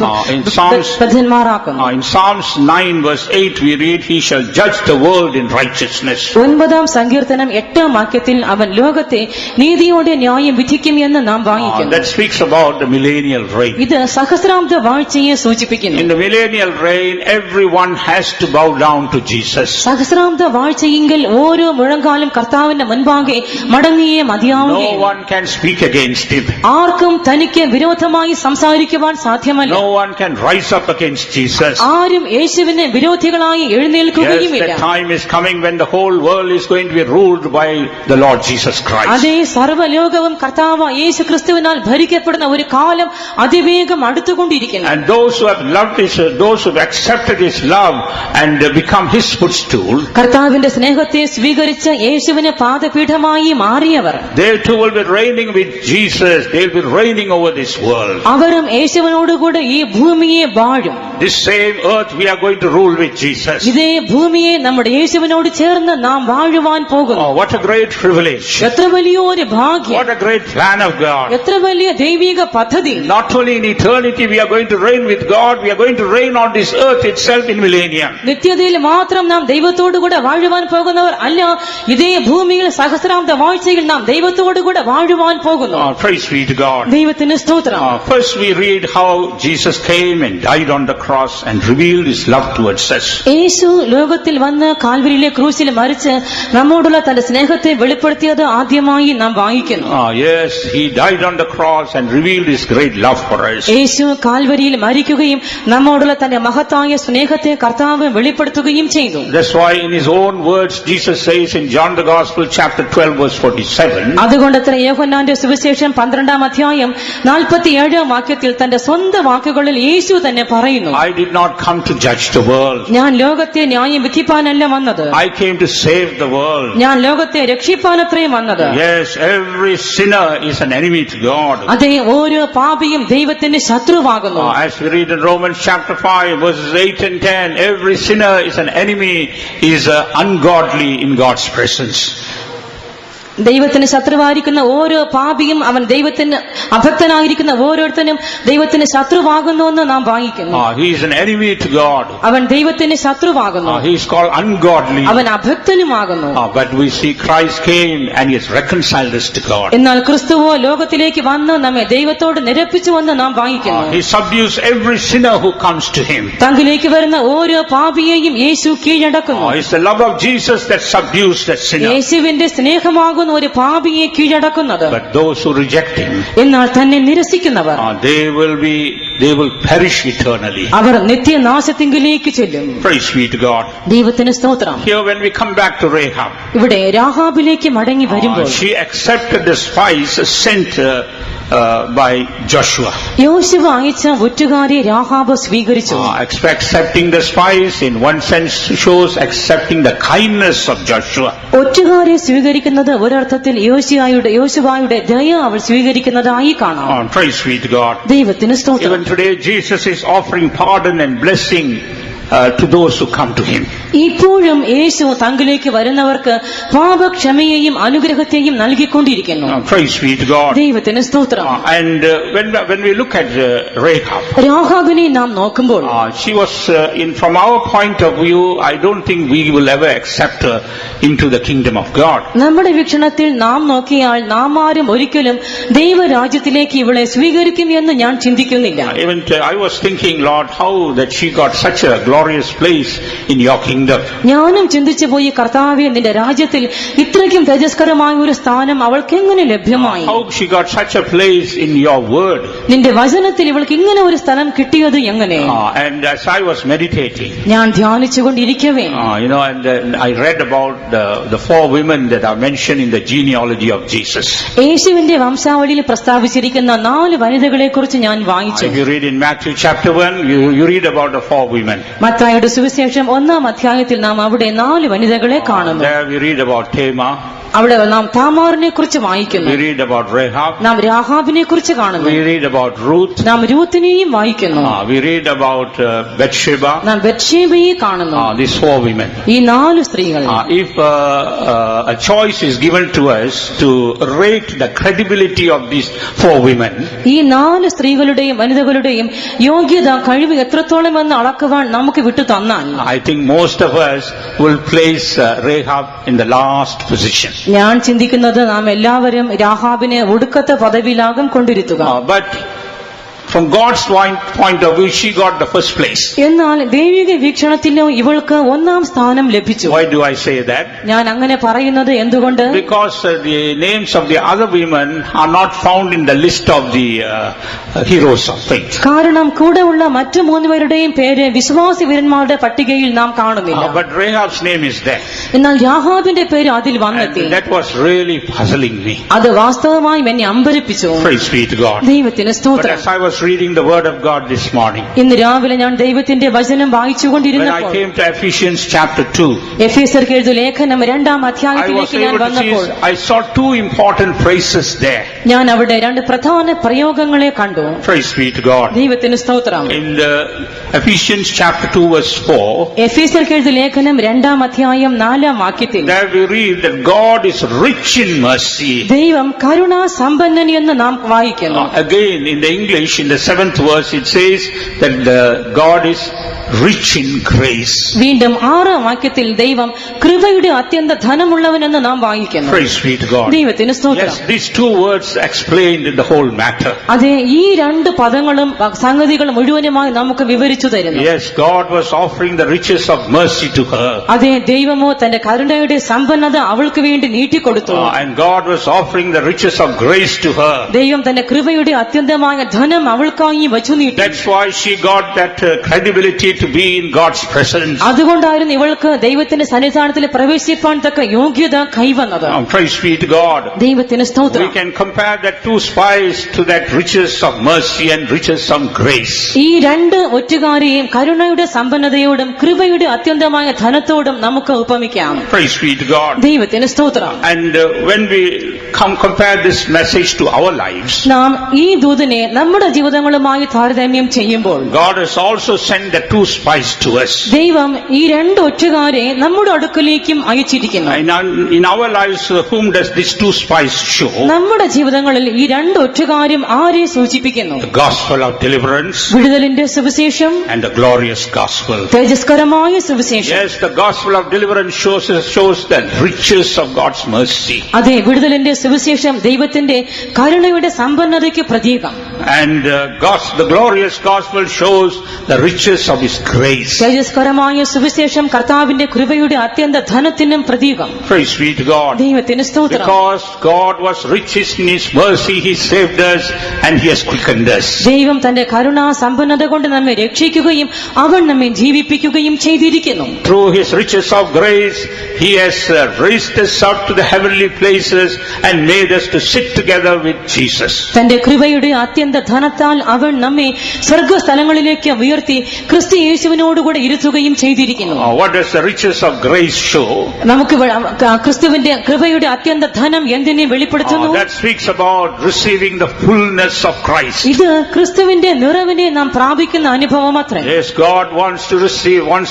ബദ്ധന്മാരാക്കുന്നു. In Psalms 9 verse 8 we read, he shall judge the world in righteousness. 9 സങ്കീർത്തനം 8 വാക്യത്തിൽ അവൻ ലോകത്തെ നീതിയോടെ ന്യായം വിധിക്കും എന്ന് നാം വായിക്കുന്നു. That speaks about the millennial reign. ഇത് സഹസ്രാബ്ദ വാഴ്ചയെ സൂചിപ്പിക്കുന്നു. In the millennial reign, everyone has to bow down to Jesus. സഹസ്രാബ്ദ വാഴ്ചയെങ്കിൽ ഓരോ മുഴങ്കാലും കർത്താവിന്റെ മുൻപാകെ മടങ്ങിയേ No മതിയാവുകയും one can speak against him. ആർക്കും തനിക്ക് വിരോധമായി സംസാരിക്കുവാൻ സാധ്യമല്ല. No one can rise up against Jesus. ആരും യേശുവിന് വിരോധികളായി Yes, എഴുന്നേൽക്കുകയുമില്ല. the time is coming when the whole world is going to be ruled by the Lord Jesus Christ. അതേ സർവ്വലോകവും കർത്താവ് യേശു ക്രിസ്തുവിനാൽ ഭരിക്കപ്പെടുന്ന ഒരു കാലം അതിവേഗം അടുത്തുകൊണ്ടിരിക്കുന്നു. And those who have loved his, those who have accepted his love and become his footstool, കർത്താവിന്റെ സ്നേഹത്തെ സ്വീകരിച്ച് യേശുവിന് പാദപീഠമായി മാറിയവർ, they too will be reigning with Jesus. They will be reigning over this world. അവരും യേശുവിനോടുകൂടെ ഈ ഭൂമിയെ വാഴും. This same earth we are going to rule with Jesus. ഇതേ ഭൂമിയെ നമ്മുടെ യേശുവിനോട് ചേർന്ന് നാം വാഴുവാൻ പോകുന്നു. Oh, what a great privilege. എത്ര വലിയൊരു ഭാഗ്യം, What a great plan of God. എത്ര വലിയ ദൈവിക പദ്ധതി. Not only in eternity we are going to reign with God, we are going to reign on this earth itself in millennium. നിത്യതയിൽ മാത്രം നാം ദൈവത്തോടുകൂടെ വാഴുവാൻ പോകുന്നവർ അല്ല, ഇതേ ഭൂമിയിൽ സഹസ്രാബ്ദ വാഴ്ചയിൽ നാം ദൈവത്തോടുകൂടെ വാഴുവാൻ പോകുന്നു. Oh, praise be to God. ദൈവത്തിന് സ്തോത്രം. First we read how Jesus came and died on the cross and revealed his love towards us. യേശു ലോകത്തിൽ വന്ന് കാൽവരിയിലെ ക്രൂശിൽ മരിച്ച് നമ്മോടുള്ള തന്റെ സ്നേഹത്തെ വെളിപ്പെടുത്തിയത് ആദ്യമായി നാം വായിക്കുന്നു. Yes, he died on the cross and revealed his great love for us. യേശു കാൽവരിയിൽ മരിക്കുകയും നമ്മോടുള്ള തന്റെ മഹത്തായ സ്നേഹത്തെ കർത്താവ് വെളിപ്പെടുത്തുകയും ചെയ്തു. That's why in his own words Jesus says in John the Gospel chapter 12 verse 47, അതുകൊണ്ടത്ര യോഹന്നാന്റെ സുവിശേഷം 12-ാം അധ്യായം 47-ാം വാക്യത്തിൽ തന്റെ സ്വന്തം വാക്കുകളിൽ യേശു തന്നെ പറയുന്നു, I did not come to judge the world. ഞാൻ ലോകത്തെ ന്യായം വിധിപ്പാനല്ല വന്നത്, I came to save the world. ഞാൻ ലോകത്തെ രക്ഷിപ്പാനത്രേ വന്നത്. Yes, every sinner is an enemy to God. അതേ, ഓരോ പാപിയും ദൈവത്തിന്റെ ശത്രുവാകുന്നു. As we read in Romans chapter 5 verses 8 and 10, every sinner is an enemy, is ungodly in God's presence. ദൈവത്തിന് ശത്രുവായിരിക്കുന്ന ഓരോ പാപിയും അവൻ ദൈവത്തിന് അഭക്തനായിരിക്കുന്ന ഓരോരുത്തനും ദൈവത്തിന് ശത്രുവാകുന്നുവെന്ന് നാം വായിക്കുന്നു. He is an enemy to God. അവൻ ദൈവത്തിന് ശത്രുവാകുന്നു. He is called ungodly. അവൻ അഭക്തനുമാകുന്നു. But we see Christ came and he has reconciled us to God. എന്നാൽ ക്രിസ്തുവോ ലോകത്തിലേക്ക് വന്ന് നമ്മെ ദൈവത്തോട് നിരപ്പിച്ചുവെന്ന് നാം വായിക്കുന്നു. He subdues every sinner who comes to him. തങ്കിലേക്ക് വരുന്ന ഓരോ പാപിയെയും യേശു കീഴടക്കുന്നു. It's the love of Jesus that subdues that sinner. യേശുവിന്റെ സ്നേഹമാകുന്ന ഒരു പാപിയെ കീഴടക്കുന്നത്. But those who reject him, എന്നാൽ തന്നെ നിരസിക്കുന്നവർ, they will perish eternally. അവർ നിത്യനാശത്തിങ്കിലേക്ക് ചെല്ലും. Praise be to God. ദൈവത്തിന് സ്തോത്രം. Here when we come back to Rahab, ഇവിടെ രാഹാബിലേക്ക് മടങ്ങി വരുമ്പോൾ she accepted the spies sent by Joshua. യോശുവ അയച്ച ഒറ്റുകാരെ രാഹാബ് സ്വീകരിച്ചു. Accepting the spies in one sense shows accepting the kindness of Joshua. ഒറ്റുകാരെ സ്വീകരിക്കുന്നത് ഒരർത്ഥത്തിൽ യോശുവായുടെ ദയ അവൾ സ്വീകരിക്കുന്നതായി കാണാം. Praise be to God. ദൈവത്തിന് സ്തോത്രം. Even today Jesus is offering pardon and blessing to those who come to him. ഇപ്പോഴും യേശു തങ്കിലേക്ക് വരുന്നവർക്ക് പാപക്ഷമയെയും അനുഗ്രഹത്തെയും നൽകിക്കൊണ്ടിരിക്കുന്നു. Praise be to God. ദൈവത്തിന് സ്തോത്രം. And when we look at Rahab, രാഹാബിനെ നാം നോക്കുമ്പോൾ she was from our point of view, I don't think we will ever accept her into the kingdom of God. നമ്മുടെ വീക്ഷണത്തിൽ നാം നോക്കിയാൽ നാം ആരും ഒരിക്കലും ദൈവരാജ്യത്തിലേക്ക് ഇവളെ സ്വീകരിക്കും എന്ന് ഞാൻ ചിന്തിക്കുന്നില്ല. Even I was thinking, Lord, how that she got such a glorious place in your kingdom. ഞാനും ചിന്തിച്ചു പോയി, കർത്താവേ, നിന്റെ രാജ്യത്തിൽ ഇത്രയ്ക്കും തേജസ്കരമായ ഒരു സ്ഥാനം അവൾക്ക് എങ്ങനെ ലഭ്യമായി? How she got such a place in your word. നിന്റെ വചനത്തിൽ ഇവൾക്ക് ഇങ്ങനെ ഒരു സ്ഥലം കിട്ടിയത് എങ്ങനെ? And as I was meditating, ഞാൻ ധ്യാനിച്ചുകൊണ്ടിരിക്കവേ, and I read about the four women that are mentioned in the genealogy of Jesus. യേശുവിന്റെ വംശാവലിയിൽ പ്രസ്താവിച്ചിരിക്കുന്ന 4 വനിതകളെ കുറിച്ച് ഞാൻ വായിച്ചു. If you read in Matthew chapter 1, you read about the four women. മത്തായിയുടെ സുവിശേഷം 1-ാം അധ്യായത്തിൽ നാം അവിടെ 4 വനിതകളെ കാണുന്നു. There we read about Tamar. അവിടെ നാം താമാറിനെ കുറിച്ച് വായിക്കുന്നു. We read about Rahab. നാം രാഹാബിനെ കുറിച്ച് കാണുന്നു. We read about Ruth. നാം രൂത്തിനെയും വായിക്കുന്നു. We read about Bathsheba. നാം ബത്ശേബയെ കാണുന്നു. These four women. ഈ 4 സ്ത്രീകൾ. If a choice is given to us to rate the credibility of these four women, ഈ 4 സ്ത്രീകളുടെയും വനിതകളുടെയും യോഗ്യത, കഴിവ് എത്രത്തോളം എന്ന് അളക്കുവാൻ നമുക്ക് വിട്ടു തന്നാൽ, I think most of us will place Rahab in the last position. ഞാൻ ചിന്തിക്കുന്നത് നാം എല്ലാവരും രാഹാബിനെ ഒടുക്കത്തെ പദവിയിലാകും കൊണ്ടിരുത്തുക. But from God's point of view, she got the first place. എന്നാൽ ദൈവിക വീക്ഷണത്തിലോ ഇവൾക്ക് ഒന്നാം സ്ഥാനം ലഭിച്ചു. Why do I say that? ഞാൻ അങ്ങനെ പറയുന്നത് എന്തുകൊണ്ട്? Because the names of the other women are not found in the list of the heroes of faith. കാരണം കൂടെ ഉള്ള മറ്റു മൂന്നുപേരുടെയും പേര് വിശ്വാസി വീരന്മാരുടെ പട്ടികയിൽ നാം കാണുന്നില്ല. But Rahab's name is there. എന്നാൽ രാഹാബിന്റെ പേര് അതിൽ വന്നെത്തി. And that was really puzzling me. അത് വാസ്തവമായും എന്നെ അമ്പരപ്പിച്ചു. Praise be to God. ദൈവത്തിന് But സ്തോത്രം. as I was reading the word of God this morning, ഇന്ന് രാവിലെ ഞാൻ ദൈവത്തിന്റെ വചനം when I വായിച്ചുകൊണ്ടിരുന്നപ്പോൾ came to Ephesians chapter 2, എഫേസ്യർക്ക് എഴുതിയ ലേഖനം 2-ാം I was അധ്യായത്തിലേക്ക് ഞാൻ able to വന്നപ്പോൾ see, I saw two important phrases there. ഞാൻ അവിടെ രണ്ട് പ്രധാന പ്രയോഗങ്ങളെ കണ്ടു. Praise be to God. ദൈവത്തിന് സ്തോത്രം. In the Ephesians chapter 2 verse 4, എഫേസ്യർക്ക് എഴുതിയ ലേഖനം 2-ാം അധ്യായം 4-ാം വാക്യത്തിൽ there we read that God is rich in mercy. ദൈവം കരുണാസമ്പന്നൻ എന്ന് നാം വായിക്കുന്നു. Again in the English, in the 7th verse, it says that God is rich in grace. വീണ്ടും 6-ാം വാക്യത്തിൽ ദൈവം കൃപയുടെ അത്യന്ത ധനമുള്ളവനെന്ന് നാം വായിക്കുന്നു. Praise be to God. ദൈവത്തിന് സ്തോത്രം. Yes, these two words explained in the whole matter. അതെ, ഈ രണ്ട് പദങ്ങളും സംഗതികൾ മുഴുവനുമായി നമുക്ക് വിവരിച്ചു തരുന്നു. Yes, God was offering the riches of mercy to her. അതെ, ദൈവമോ തന്റെ കരുണയുടെ സമ്പന്നത അവൾക്ക് വേണ്ടി നീട്ടിക്കൊടുത്തു. And God was offering the riches of grace to her. ദൈവം തന്റെ കൃപയുടെ അത്യന്തമായ ധനം അവൾക്കായി വച്ചു നീട്ടി. That's why she got that credibility to be in God's presence. അതുകൊണ്ടായിരുന്നു ഇവൾക്ക് ദൈവത്തിന്റെ സന്നിധാനത്തിൽ പ്രവേശിപ്പാൻ തക്ക യോഗ്യത കൈവന്നത്. Praise be to God. ദൈവത്തിന് We സ്തോത്രം. can compare that two spies to that riches of mercy and riches of grace. ഈ രണ്ട് ഒറ്റുകാരെയും കരുണയുടെ സമ്പന്നതയോടും കൃപയുടെ അത്യന്തമായ ധനത്തോടും നമുക്ക് ഉപമിക്കാം. Praise be to God. ദൈവത്തിന് സ്തോത്രം. And when we compare this message to our lives, നാം ഈ ദൂതനെ നമ്മുടെ ജീവിതങ്ങളുമായി താരതമ്യം ചെയ്യുമ്പോൾ God has also sent the two spies to us. ദൈവം ഈ രണ്ട് ഒറ്റുകാരെ നമ്മുടെ അടുക്കലേക്കും അയച്ചിരിക്കുന്നു. In our lives, whom does these two spies show? നമ്മുടെ ജീവിതങ്ങളിൽ ഈ രണ്ട് ഒറ്റുകാരും ആരെ സൂചിപ്പിക്കുന്നു? The gospel of deliverance വിടുതലിന്റെ സുവിശേഷം, and the glorious gospel. തേജസ്കരമായ സുവിശേഷം. Yes, the gospel of deliverance shows the riches of God's mercy. അതെ, വിടുതലിന്റെ സുവിശേഷം ദൈവത്തിന്റെ കരുണയുടെ സമ്പന്നതയ്ക്ക് പ്രതീകം. And the glorious gospel shows the riches of His grace. തേജസ്കരമായ സുവിശേഷം കർത്താവിന്റെ കൃപയുടെ അത്യന്ത ധനത്തിനും പ്രതീകം. Praise be to God. ദൈവത്തിന് സ്തോത്രം. Because God was rich in His mercy, He saved us and He has quickened us. ദൈവം തന്റെ കരുണാ സമ്പന്നത കൊണ്ട് നമ്മെ രക്ഷിക്കുകയും അവൻ നമ്മെ ജീവിപ്പിക്കുകയും ചെയ്തിരിക്കുന്നു. Through His riches of grace, He has raised us up to the heavenly places and made us to sit together with Jesus. തന്റെ കൃപയുടെ അത്യന്ത ധനത്താൽ അവൻ നമ്മെ സ്വർഗ്ഗസ്ഥലങ്ങളിലേക്ക് ഉയർത്തി ക്രിസ്തു യേശുവിനോടുകൂടെ ഇരുത്തുകയും ചെയ്തിരിക്കുന്നു. What does the riches of grace show? നമുക്ക് ക്രിസ്തുവിന്റെ കൃപയുടെ അത്യന്ത ധനം എന്തിനെ വെളിപ്പെടുത്തുന്നു? That speaks about receiving the fullness of Christ. ഇത് ക്രിസ്തുവിന്റെ നിറവിനെ നാം പ്രാപിക്കുന്ന അനുഭവമത്രേ. Yes, God wants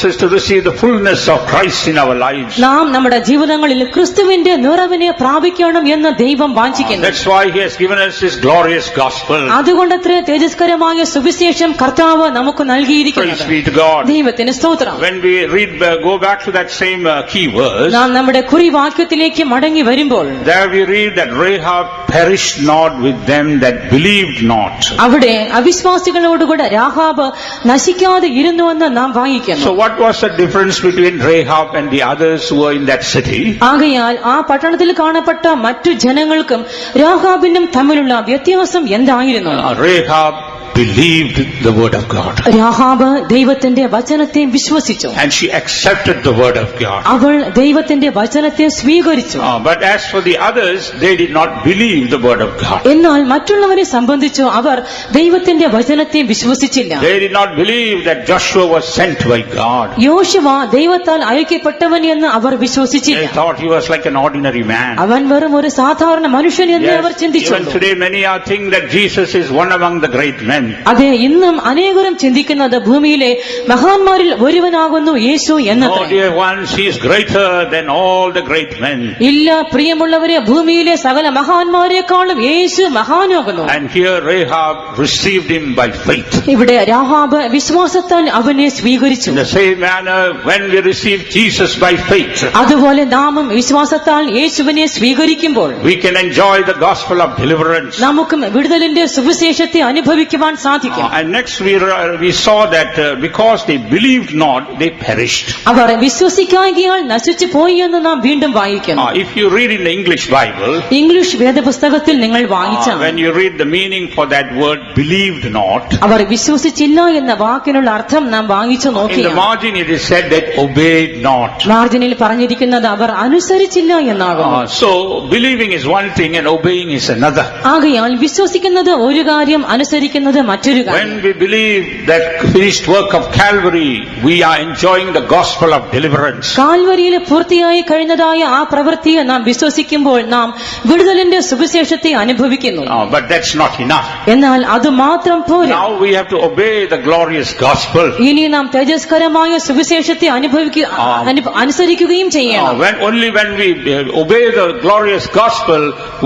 us to receive the fullness of Christ in our lives. നാം നമ്മുടെ ജീവിതങ്ങളിൽ ക്രിസ്തുവിന്റെ നിറവിനെ പ്രാപിക്കണം എന്ന് ദൈവം വാഞ്ചിക്കുന്നു. That's why He has given us His glorious gospel. അതുകൊണ്ടത്രേ തേജസ്കരമായ സുവിശേഷം കർത്താവ് നമുക്ക് നൽകിയിരിക്കുന്നത്. Praise be to God. ദൈവത്തിന് സ്തോത്രം. When we go back to that same key verse, നാം നമ്മുടെ കുറിവാക്യത്തിലേക്ക് മടങ്ങി വരുമ്പോൾ there we read that Rahab perished not with them that believed not. അവിടെ അവിശ്വാസികളോടുകൂടെ രാഹാബ് നശിക്കാതെ ഇരുന്നുവെന്ന് നാം വായിക്കുന്നു. So what was the difference between Rahab and the others who were in that city? ആകയാൽ ആ പട്ടണത്തിൽ കാണപ്പെട്ട മറ്റു ജനങ്ങൾക്കും രാഹാബിനും തമ്മിലുള്ള വ്യത്യാസം എന്തായിരുന്നു? Rahab believed the word of God. Rahab ദൈവത്തിന്റെ വചനത്തെ വിശ്വസിച്ചു. And she accepted the word of God. അവൾ ദൈവത്തിന്റെ വചനത്തെ സ്വീകരിച്ചു. But as for the others, they did not believe the word of God. എന്നാൽ മറ്റുള്ളവരെ സംബന്ധിച്ചു അവർ ദൈവത്തിന്റെ വചനത്തെ വിശ്വസിച്ചില്ല. They did not believe that Joshua was sent by God. യോശുവ ദൈവത്താൽ അയക്കപ്പെട്ടവൻ എന്ന് അവർ വിശ്വസിച്ചില്ല. They thought he was like an ordinary man. അവൻ വെറും ഒരു സാധാരണ മനുഷ്യൻ എന്ന് അവർ ചിന്തിച്ചു. Even today many are thinking that Jesus is one among the great men. അതെ, ഇന്നും അനേകരും ചിന്തിക്കുന്നത് ഭൂമിയിലെ മഹാന്മാരിൽ ഒരുവനാകുന്നു യേശു എന്ന്. Oh dear ones, he is greater than all the great men. ഇല്ല പ്രിയമുള്ളവരെ, ഭൂമിയിലെ സകല മഹാന്മാരെക്കാളും യേശു മഹാനാകുന്നു. And here Rahab received him by faith. ഇവിടെ രാഹാബ് വിശ്വാസത്താൽ അവനെ സ്വീകരിച്ചു. In the same manner, when we receive Jesus by faith, അതുപോലെ നാമും വിശ്വാസത്താൽ യേശുവിനെ സ്വീകരിക്കുമ്പോൾ we can enjoy the gospel of deliverance. നമുക്കും വിടുതലിന്റെ സുവിശേഷത്തെ അനുഭവിക്കുവാൻ സാധിക്കും. And next we saw that because they believed not, they perished. അവർ വിശ്വസിക്കായ്കയാൽ നശിച്ചു പോയി എന്ന് നാം വീണ്ടും വായിക്കുന്നു. If you read in the English Bible, English വേദപുസ്തകത്തിൽ നിങ്ങൾ വായിച്ചാൽ when you read the meaning for that word believed not, അവർ വിശ്വസിച്ചില്ല എന്ന വാക്കിനുള്ള അർത്ഥം നാം വായിച്ചു in the നോക്കിയാൽ margin it is said that obeyed not. മാർജിനിൽ പറഞ്ഞിരിക്കുന്നത് അവർ അനുസരിച്ചില്ല എന്നാകുന്നു. So believing is one thing and obeying is another. ആകയാൽ വിശ്വസിക്കുന്നത് ഒരു കാര്യം, അനുസരിക്കുന്നത് മറ്റൊരു കാര്യം. When we believe that finished work of Calvary, we are enjoying the gospel of deliverance. കാൽവരിയിൽ പൂർത്തിയായി കഴിഞ്ഞതായ ആ പ്രവൃത്തിയെ നാം വിശ്വസിക്കുമ്പോൾ നാം വിടുതലിന്റെ സുവിശേഷത്തെ അനുഭവിക്കുന്നു. But that's not enough. എന്നാൽ അത് മാത്രം പോരാ. Now we have to obey the glorious gospel. ഇനി നാം തേജസ്കരമായ സുവിശേഷത്തെ അനുസരിക്കുകയും ചെയ്യണം. Only when we obey the glorious gospel,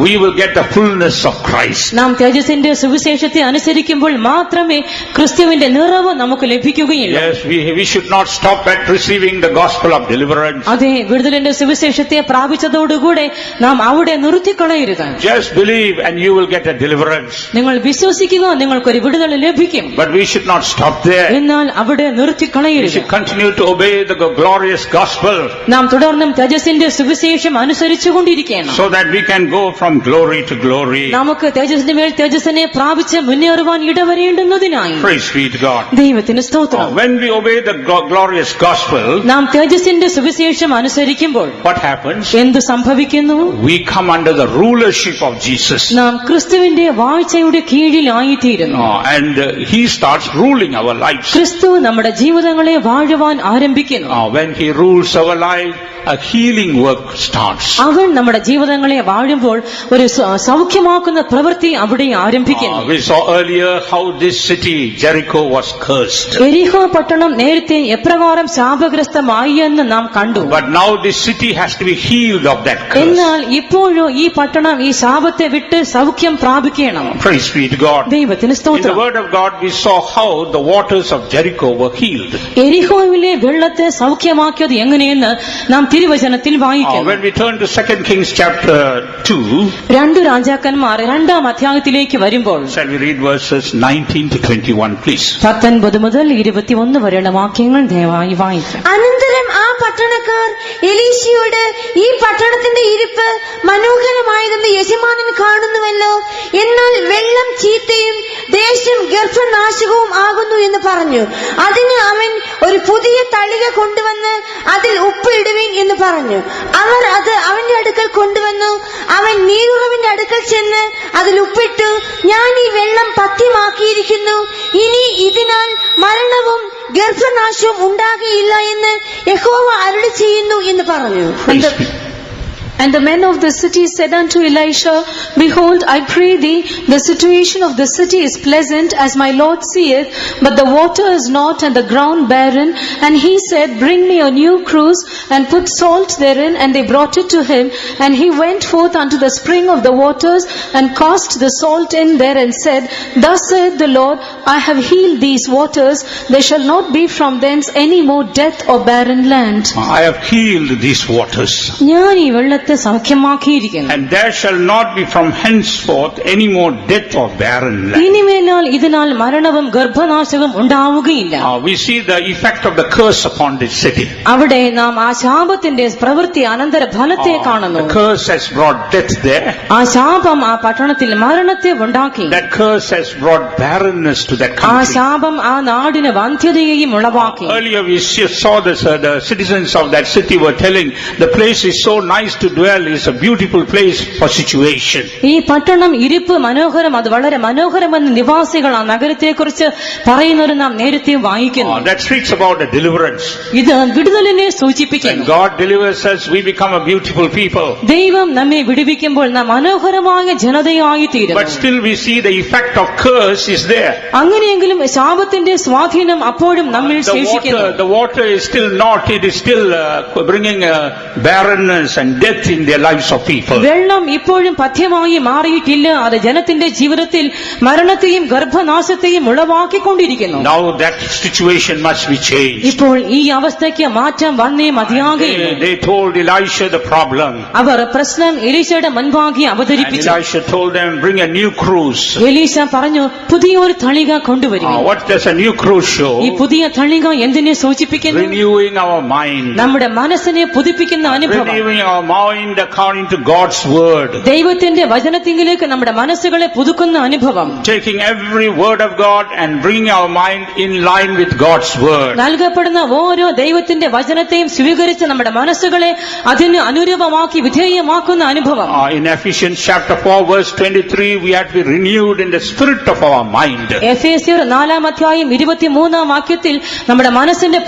we will get the fullness of Christ. നാം തേജസ്സിന്റെ സുവിശേഷത്തെ അനുസരിക്കുമ്പോൾ മാത്രമേ ക്രിസ്തുവിന്റെ നിറവ് നമുക്ക് ലഭിക്കുകയുള്ളൂ. Yes, we should not stop at receiving the gospel of deliverance. അതെ, വിടുതലിന്റെ സുവിശേഷത്തെ പ്രാപിച്ചതോടുകൂടെ നാം അവിടെ നിർത്തിക്കളയരുത്. Just believe and you will get a deliverance. നിങ്ങൾ വിശ്വസിക്കുക, നിങ്ങൾക്കൊരു വിടുതൽ ലഭിക്കും. But we should not stop there. എന്നാൽ അവിടെ We നിർത്തിക്കളയരുത്. should continue to obey the glorious gospel, നാം തുടർന്നും തേജസ്സിന്റെ സുവിശേഷം അനുസരിച്ചുകൊണ്ടിരിക്കണം. so that we can go from glory to glory. നമുക്ക് തേജസ്സിന്റെ മേൽ തേജസ്സിനെ പ്രാപിച്ച് മുന്നേറുവാൻ ഇടവരേണ്ടുന്നതിനായി. Praise be to God. ദൈവത്തിന് സ്തോത്രം. When we obey the glorious gospel, നാം തേജസ്സിന്റെ സുവിശേഷം അനുസരിക്കുമ്പോൾ what happens? എന്ത് സംഭവിക്കുന്നു? We come under the rulership of Jesus. നാം ക്രിസ്തുവിന്റെ വാഴ്ചയുടെ കീഴിലായിത്തീരുന്നു. And he starts ruling our lives. ക്രിസ്തു നമ്മുടെ ജീവിതങ്ങളെ വാഴുവാൻ ആരംഭിക്കുന്നു. When he rules our life, a healing work starts. അവൻ നമ്മുടെ ജീവിതങ്ങളെ വാഴുമ്പോൾ ഒരു സൗഖ്യമാക്കുന്ന പ്രവൃത്തി അവിടെ ആരംഭിക്കുന്നു. We saw earlier how this city, Jericho, was cursed. എരിഹോ പട്ടണം നേരത്തെ എപ്രകാരം ശാപഗ്രസ്തമായി എന്ന് നാം കണ്ടു. But now this city has to be healed of that curse. എന്നാൽ ഇപ്പോഴോ ഈ പട്ടണം ഈ ശാപത്തെ വിട്ട് സൗഖ്യം പ്രാപിക്കണം. Praise be to God. ദൈവത്തിന് In the സ്തോത്രം. word of God we saw how the waters of Jericho were healed. എരിഹോവിലെ വെള്ളത്തെ സൗഖ്യമാക്കിയത് എങ്ങനെയെന്ന് നാം തിരുവചനത്തിൽ വായിക്കുന്നു. When we turn to 2 Kings chapter 2, 2 രാജാക്കന്മാർ 2-ാം അധ്യായത്തിലേക്ക് വരുമ്പോൾ shall we read verses 19 to 21 please? 19 മുതൽ 21 വരെയുള്ള വാക്യങ്ങൾ ദയവായി വായിക്കാം. അനന്തരം ആ പട്ടണക്കാർ എലീശയോട്, ഈ പട്ടണത്തിന്റെ ഇരിപ്പ് മനോഹരമായതെന്ന് യജമാനൻ കാണുന്നുവല്ലോ, എന്നാൽ വെള്ളം ചീത്തയും ദേശം ഗർഭനാശകവും ആകുന്നു എന്ന് പറഞ്ഞു. അതിന് അവൻ ഒരു പുതിയ തളിക കൊണ്ടുവന്ന് അതിൽ ഉപ്പ് ഇടുവിൻ എന്ന് പറഞ്ഞു. അവർ അത് അവന്റെ അടുക്കൽ കൊണ്ടുവന്നു. അവൻ നീരുറവിന്റെ അടുക്കൽ ചെന്ന് അതിൽ ഉപ്പിട്ടു, ഞാൻ ഈ വെള്ളം പഥ്യമാക്കിയിരിക്കുന്നു, ഇനി ഇതിനാൽ മരണവും ഗർഭനാശവും ഉണ്ടാകുകയില്ല എന്ന് യഹോവ അരുളി ചെയ്യുന്നു എന്ന് പറഞ്ഞു. And the men of the city said unto Elisha, Behold, I pray thee, the situation of the city is pleasant, as my Lord seeth, but the water is not, and the ground barren. And he said, Bring me a new cruse, and put salt therein. And they brought it to him. And he went forth unto the spring of the waters, and cast the salt in there, and said, Thus saith the Lord, I have healed these waters. There shall not be from thence any more death or barren land. I have healed these waters. ഞാൻ ഈ വെള്ളത്തെ സൗഖ്യമാക്കിയിരിക്കുന്നു. And there shall not be from henceforth any more death or barren land. ഇനിമേലാൽ ഇതിനാൽ മരണവും ഗർഭനാശവും ഉണ്ടാവുകയില്ല. We see the effect of the curse upon this city. അവിടെ നാം ആ ശാപത്തിന്റെ പ്രവൃത്തി അനന്തര ഫലത്തെ കാണുന്നു. The curse has brought death there. ആ ശാപം ആ പട്ടണത്തിൽ മരണത്തെ ഉണ്ടാക്കി. That curse has brought barrenness to that ആ country. ശാപം ആ നാടിന് വന്ധ്യതയെയും ഉളവാക്കി. Earlier we saw this, the citizens of that city were telling, the place is so nice to dwell, is a beautiful place for situation. ഈ പട്ടണം ഇരിപ്പ് മനോഹരം, അത് വളരെ മനോഹരമെന്ന് നിവാസികൾ ആ നഗരത്തെക്കുറിച്ച് പറയുന്നത് നാം നേരത്തെ വായിക്കുന്നു. That speaks about the deliverance. ഇത് വിടുതലിനെ When സൂചിപ്പിക്കുന്നു. God delivers us, we become a beautiful people. ദൈവം നമ്മെ വിടുവിക്കുമ്പോൾ നാം മനോഹരമായ ജനതയായി തീരുന്നു. But still we see the effect of curse is there. അങ്ങനെയെങ്കിലും ശാപത്തിന്റെ സ്വാധീനം അപ്പോഴും നമ്മിൽ ശേഷിക്കുന്നു. The water is still not, it is still bringing barrenness and death in their lives of people. വെള്ളം ഇപ്പോഴും പഥ്യമായി മാറിയിട്ടില്ല. അത് ജനത്തിന്റെ ജീവിതത്തിൽ മരണത്തെയും ഗർഭനാശത്തെയും ഉളവാക്കിക്കൊണ്ടിരിക്കുന്നു. Now that situation must be changed. ഇപ്പോൾ ഈ അവസ്ഥയ്ക്ക് മാറ്റം വന്നേ മതിയാകുകയില്ല. They told Elisha the problem. അവർ പ്രശ്നം എലീശയുടെ മുൻപാകെ And അവതരിപ്പിച്ചു. Elisha told them, bring a new cruise. എലീശ പറഞ്ഞു, പുതിയൊരു തളിക കൊണ്ടുവരും. What does a new cruise show? ഈ പുതിയ തളിക എന്തിനെ സൂചിപ്പിക്കുന്നു? Renewing our mind. നമ്മുടെ മനസ്സിനെ പുതുപ്പിക്കുന്ന അനുഭവം. Renewing our mind according to God's word. ദൈവത്തിന്റെ വചനത്തിലേക്ക് നമ്മുടെ മനസ്സുകളെ പുതുക്കുന്ന അനുഭവം. Taking every word of God and bringing our mind in line with God's word. നൽകപ്പെടുന്ന ഓരോ ദൈവത്തിന്റെ വചനത്തെയും സ്വീകരിച്ച് നമ്മുടെ മനസ്സുകളെ അതിന് അനുരൂപമാക്കി വിധേയമാക്കുന്ന അനുഭവം. In Ephesians chapter 4 verse 23, we have to be renewed in the spirit of our mind. എഫേസ്യർ 4:23 നമ്മുടെ മനസ്സിന്റെ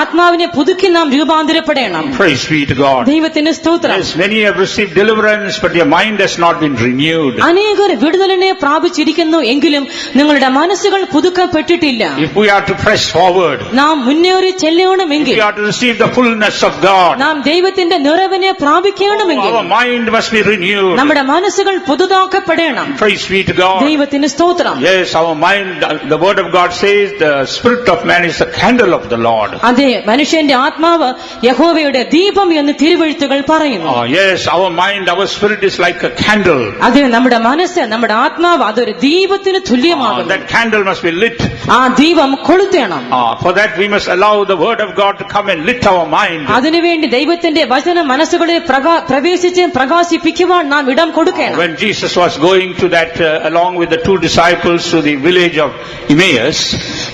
ആത്മാവിനെ പുതുക്കി നാം രൂപാന്തരപ്പെടണം. Praise be to God. ദൈവത്തിന് സ്തോത്രം. Yes, many have received deliverance, but your mind has not been renewed. അനേകർ വിടുതലിനെ പ്രാപിച്ചിരിക്കുന്നു, എങ്കിലും നിങ്ങളുടെ മനസ്സുകൾ പുതുക്കപ്പെട്ടിട്ടില്ല. If we are to press forward, നാം മുന്നേറി if ചെല്ലണമെങ്കിൽ, we are to receive the fullness of God, നാം ദൈവത്തിന്റെ നിറവിനെ പ്രാപിക്കണമെങ്കിൽ our mind must be renewed. നമ്മുടെ മനസ്സുകൾ പുതുതാക്കപ്പെടണം. Praise be to God. ദൈവത്തിന് സ്തോത്രം. Yes, our mind, the word of God says, the spirit of man is the candle of the Lord. അതെ, മനുഷ്യന്റെ ആത്മാവ് യഹോവയുടെ ദീപം എന്ന് തിരുവെഴുത്തുകൾ പറയുന്നു. Yes, our mind, our spirit is like a candle. അതെ, നമ്മുടെ മനസ്സ്, നമ്മുടെ ആത്മാവ് അതൊരു ദീപത്തിന് തുല്യമാകുന്നു. That candle must be lit. ആ ദീപം കൊളുത്തേണം. For that we must allow the word of God to come and lit our mind. അതിനുവേണ്ടി ദൈവത്തിന്റെ വചന മനസ്സുകളെ പ്രവേശിച്ച് പ്രകാശിപ്പിക്കുവാൻ നാം ഇടം കൊടുക്കണം. When Jesus was going to that along with the two disciples to the village of Emmaus,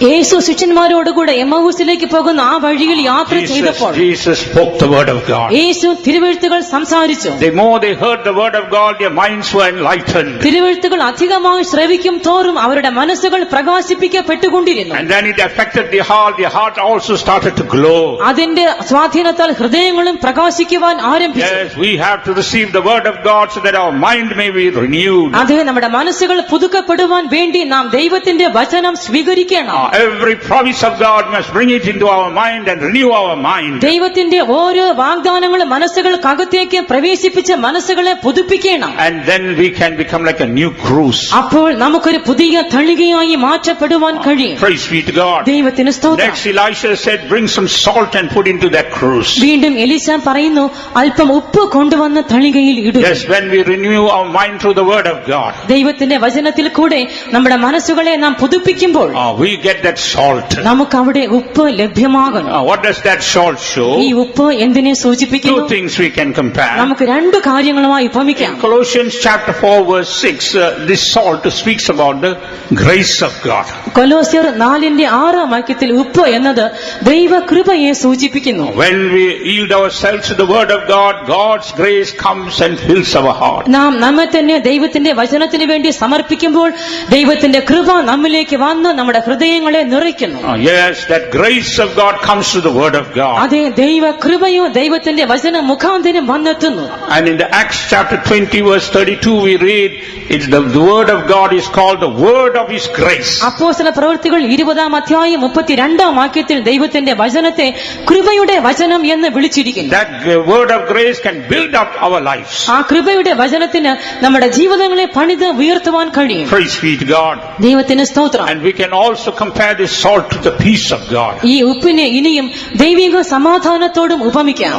യേശു ശിഷ്യന്മാരോടുകൂടെ എമ്മൗസിലേക്ക് പോകുന്ന ആ വഴിയിൽ യാത്ര ചെയ്തപ്പോൾ Jesus spoke the word of God. യേശു തിരുവെഴുത്തുകൾ സംസാരിച്ചു. The more they heard the word of God, their minds were enlightened. തിരുവെഴുത്തുകൾ അധികമായി ശ്രവിക്കും തോറും അവരുടെ മനസ്സുകൾ പ്രകാശിപ്പിക്കപ്പെട്ടുകൊണ്ടിരുന്നു. And then it affected the heart also started to glow. അതിന്റെ സ്വാധീനത്താൽ ഹൃദയങ്ങളും പ്രകാശിക്കുവാൻ ആരംഭിച്ചു. Yes, we have to receive the word of God so that our mind may be renewed. അത് നമ്മുടെ മനസ്സുകൾ പുതുക്കപ്പെടുവാൻ വേണ്ടി നാം ദൈവത്തിന്റെ വചനം സ്വീകരിക്കണം. Every promise of God must bring it into our mind and renew our mind. ദൈവത്തിന്റെ ഓരോ വാഗ്ദാനങ്ങളും മനസ്സുകൾക്കകത്തേക്ക് പ്രവേശിപ്പിച്ച് മനസ്സുകളെ പുതുപ്പിക്കണം. And then we can become like a new cruise. അപ്പോൾ നമുക്കൊരു പുതിയ തളികയായി മാറ്റപ്പെടുവാൻ കഴിയും. Praise be to God. ദൈവത്തിന് സ്തോത്രം. Next Elisha said, bring some salt and put into that cruise. വീണ്ടും എലീശ പറയുന്നു, അല്പം ഉപ്പ് കൊണ്ടുവന്ന് തളികയിൽ ഇടുക. Yes, when we renew our mind through the word of God, ദൈവത്തിന്റെ വചനത്തിൽ കൂടെ നമ്മുടെ മനസ്സുകളെ നാം പുതുപ്പിക്കുമ്പോൾ we get that salt. നമുക്ക് അവിടെ ഉപ്പ് ലഭ്യമാകുന്നു. What does that salt show? ഈ ഉപ്പ് എന്തിനെ സൂചിപ്പിക്കുന്നു? Two things we can compare. നമുക്ക് രണ്ട് കാര്യങ്ങളുമായി ഉപമിക്കാം. Colossians chapter 4 verse 6, this salt speaks about the grace of God. കൊലോസ്യർ 4:6 ഉപ്പ് എന്നത് ദൈവകൃപയെ സൂചിപ്പിക്കുന്നു. When we yield ourselves to the word of God, God's grace comes and fills our heart. നാം നമ്മെ തന്നെ ദൈവത്തിന്റെ വചനത്തിന് വേണ്ടി സമർപ്പിക്കുമ്പോൾ ദൈവത്തിന്റെ കൃപ നമ്മിലേക്ക് വന്ന് നമ്മുടെ ഹൃദയങ്ങളെ നിറയ്ക്കുന്നു. Yes, that grace of God comes to the word of God. അതെ, ദൈവകൃപയോ ദൈവത്തിന്റെ വചന മുഖാന്തരം വന്നെത്തുന്നു. And in the Acts chapter 20 verse 32 we read, it's the word of God is called the word of his grace. അപ്പോസ്തല പ്രവൃത്തികൾ 20:32 ദൈവത്തിന്റെ വചനത്തെ കൃപയുടെ വചനം എന്ന് വിളിച്ചിരിക്കുന്നു. That word of grace can build up our lives. ആ കൃപയുടെ വചനത്തിന് നമ്മുടെ ജീവിതങ്ങളെ പണിത് ഉയർത്തുവാൻ കഴിയും. Praise be to God. ദൈവത്തിന് സ്തോത്രം. And we can also compare this salt to the peace of God. ഈ ഉപ്പിനെ ഇനിയും ദൈവിക സമാധാനത്തോടും ഉപമിക്കാം.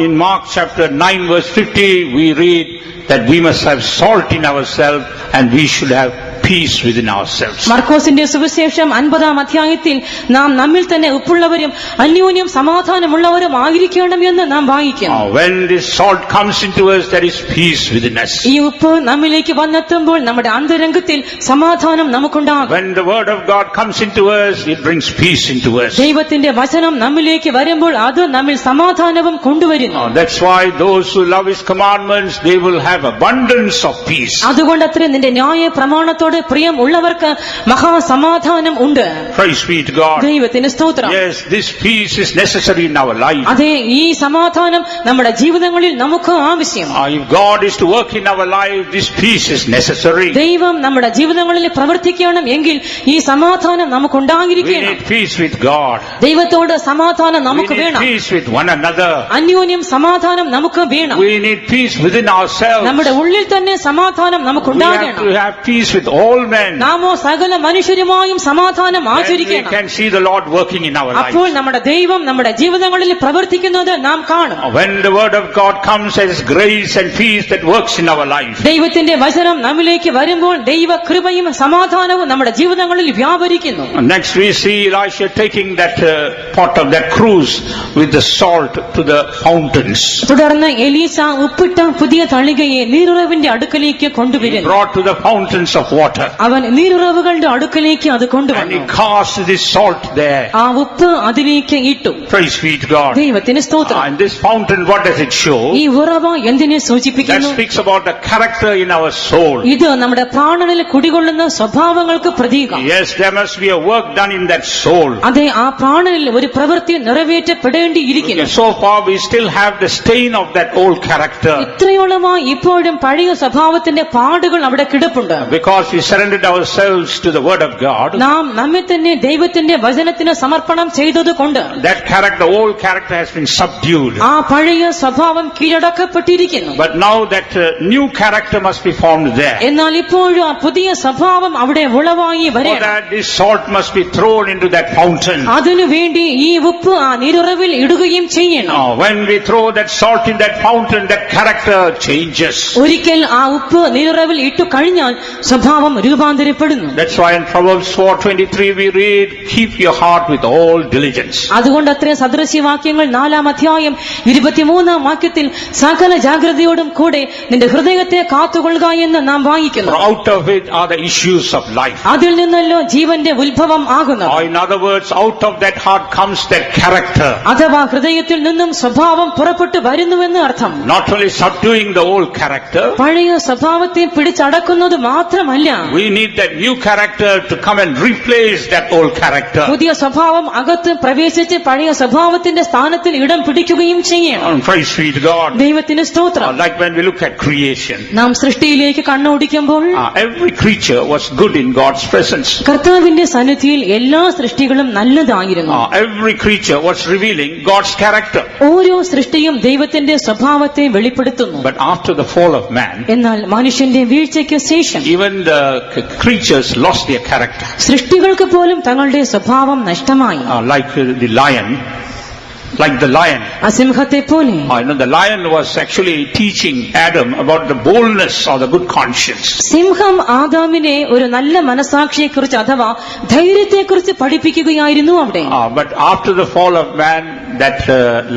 In Mark chapter 9 verse 50 we read that we must have salt in ourselves and we should have peace within ourselves. മർക്കോസിന്റെ സുവിശേഷം 50 നാം നമ്മിൽ തന്നെ ഉപ്പുള്ളവരും അന്യോന്യം സമാധാനമുള്ളവരും ആയിരിക്കണം എന്ന് നാം വായിക്കുന്നു. When this salt comes into us, there is peace within us. ഈ ഉപ്പ് നമ്മിലേക്ക് വന്നെത്തുമ്പോൾ നമ്മുടെ അന്തരംഗത്തിൽ സമാധാനം നമുക്കുണ്ടാകും. When the word of God comes into us, it brings peace into us. ദൈവത്തിന്റെ വചനം നമ്മിലേക്ക് വരുമ്പോൾ അത് നമ്മിൽ സമാധാനവും കൊണ്ടുവരുന്നു. That's why those who love his commandments, they will have abundance of peace. അതുകൊണ്ടത്രേ നിന്റെ ന്യായ പ്രമാണത്തോട് ദൈവത്തോട് പ്രിയം ഉള്ളവർക്ക് മഹാസമാധാനം ഉണ്ട്. Praise be to God. ദൈവത്തിന് സ്തോത്രം. Yes, this peace is necessary in our life. അതെ, ഈ സമാധാനം നമ്മുടെ ജീവിതങ്ങളിൽ നമുക്ക് ആവശ്യം. If God is to work in our life, this peace is necessary. ദൈവം നമ്മുടെ ജീവിതങ്ങളിൽ പ്രവർത്തിക്കണം എങ്കിൽ ഈ സമാധാനം We നമുക്കുണ്ടായിരിക്കണം. need peace with God. ദൈവത്തോട് സമാധാനം We നമുക്ക് need വേണം. peace with one another. അന്യോന്യം സമാധാനം നമുക്ക് വേണം. We need peace within ourselves. നമ്മുടെ ഉള്ളിൽ തന്നെ സമാധാനം We have നമുക്കുണ്ടാകണം. to have peace with all men. നാമോ സകല മനുഷ്യരുമായും സമാധാനം Then we ആചരിക്കണം. can see the Lord working in our അപ്പോൾ lives. നമ്മുടെ ദൈവം നമ്മുടെ ജീവിതങ്ങളിൽ പ്രവർത്തിക്കുന്നത് നാം കാണും. When the word of God comes as grace and peace that works in our life. ദൈവത്തിന്റെ വചനം നമ്മിലേക്ക് വരുമ്പോൾ ദൈവ കൃപയും സമാധാനവും നമ്മുടെ ജീവിതങ്ങളിൽ വ്യാപരിക്കുന്നു. Next we see Elisha taking that pot of that cruse with the salt to the fountains. തുടർന്ന് എലീസ ഉപ്പിട്ട പുതിയ തളികയെ നീരുറവിന്റെ അടുക്കലേക്ക് He കൊണ്ടുവരുന്നു. brought to the fountains of water. അവൻ നീരുറവുകളുടെ അടുക്കലേക്ക് അത് And കൊണ്ടുവന്നു. he cast this salt there. ആ ഉപ്പ് അതിലേക്ക് ഇട്ടു. Praise be to God. ദൈവത്തിന് സ്തോത്രം. And this fountain, what does it show? ഈ ഉറവ എന്തിനെ That സൂചിപ്പിക്കുന്നു? speaks about the character in our soul. ഇത് നമ്മുടെ പ്രാണനിൽ കുടികൊള്ളുന്ന സ്വഭാവങ്ങൾക്ക് പ്രതീകം. Yes, there must be a work done in that soul. അതെ, ആ പ്രാണനിൽ ഒരു പ്രവൃത്തി നിറവേറ്റപ്പെടേണ്ടിയിരിക്കുന്നു. So far we still have the stain of that old character. ഇത്രയോളമായി ഇപ്പോഴും പഴയ സ്വഭാവത്തിന്റെ പാടുകൾ അവിടെ കിടപ്പുണ്ട്. Because we surrendered ourselves to the word of God. നാം നമ്മെ തന്നെ ദൈവത്തിന്റെ വചനത്തിന് സമർപ്പണം ചെയ്തതുകൊണ്ട് That character, old character has been subdued. ആ പഴയ സ്വഭാവം കീഴടക്കപ്പെട്ടിരിക്കുന്നു. But now that new character must be formed there. എന്നാൽ ഇപ്പോഴും ആ പുതിയ സ്വഭാവം അവിടെ ഉളവായി For വരണം. that this salt must be thrown into that fountain. അതിനുവേണ്ടി ഈ ഉപ്പ് ആ നീരുറവിൽ ഇടുകയും ചെയ്യണം. When we throw that salt in that fountain, that character changes. ഒരിക്കൽ ആ ഉപ്പ് നീരുറവിൽ ഇട്ടു കഴിഞ്ഞാൽ സ്വഭാവം രൂപാന്തരപ്പെടുന്നു. That's why in Proverbs 4:23 we read, keep your heart with all diligence. അതുകൊണ്ട് അത്ര സദൃശ്യവാക്യങ്ങൾ 4-ാം അധ്യായം 23-ാം വാക്യത്തിൽ സകല ജാഗ്രതയോടും കൂടെ നിന്റെ ഹൃദയത്തെ കാത്തുകൊള്ളുക എന്ന് നാം വായിക്കുന്നു. For out of it are the issues of life. അതിൽ നിന്നല്ലോ ജീവന്റെ ഉത്ഭവം ആകുന്നത്. Or in other words, out of that heart comes that character. അഥവാ ഹൃദയത്തിൽ നിന്നും സ്വഭാവം പുറപ്പെട്ടു വരുന്നുവെന്ന് അർത്ഥം. Not only subduing the old character, പഴയ സ്വഭാവത്തെ പിടിച്ചടക്കുന്നത് മാത്രമല്ല, we need that new character to come and replace that old character. പുതിയ സ്വഭാവം അകത്ത് പ്രവേശിച്ച് പഴയ സ്വഭാവത്തിന്റെ സ്ഥാനത്തിൽ ഇടം പിടിക്കുകയും ചെയ്യണം. Praise be to God. ദൈവത്തിന് സ്തോത്രം. Like when we look at creation, നാം സൃഷ്ടിയിലേക്ക് കണ്ണോടിക്കുമ്പോൾ every creature was good in God's presence. കർത്താവിന്റെ സന്നിധിയിൽ എല്ലാ സൃഷ്ടികളും നല്ലതായിരുന്നു. Every creature was revealing God's character. ഓരോ സൃഷ്ടിയും ദൈവത്തിന്റെ സ്വഭാവത്തെ വെളിപ്പെടുത്തുന്നു. But after the fall of man, എന്നാൽ മനുഷ്യന്റെ വീഴ്ചയ്ക്ക് ശേഷം even the creatures lost their character. സൃഷ്ടികൾക്ക് പോലും തങ്ങളുടെ സ്വഭാവം നഷ്ടമായി. Like the lion. അസിംഹത്തെ പോലെ. The lion was actually teaching Adam about the boldness or the good conscience. സിംഹം ആദാമിനെ ഒരു നല്ല മനസാക്ഷിയെക്കുറിച്ച് അഥവാ ധൈര്യത്തെക്കുറിച്ച് പഠിപ്പിക്കുകയായിരുന്നു അവിടെ. But after the fall of man, that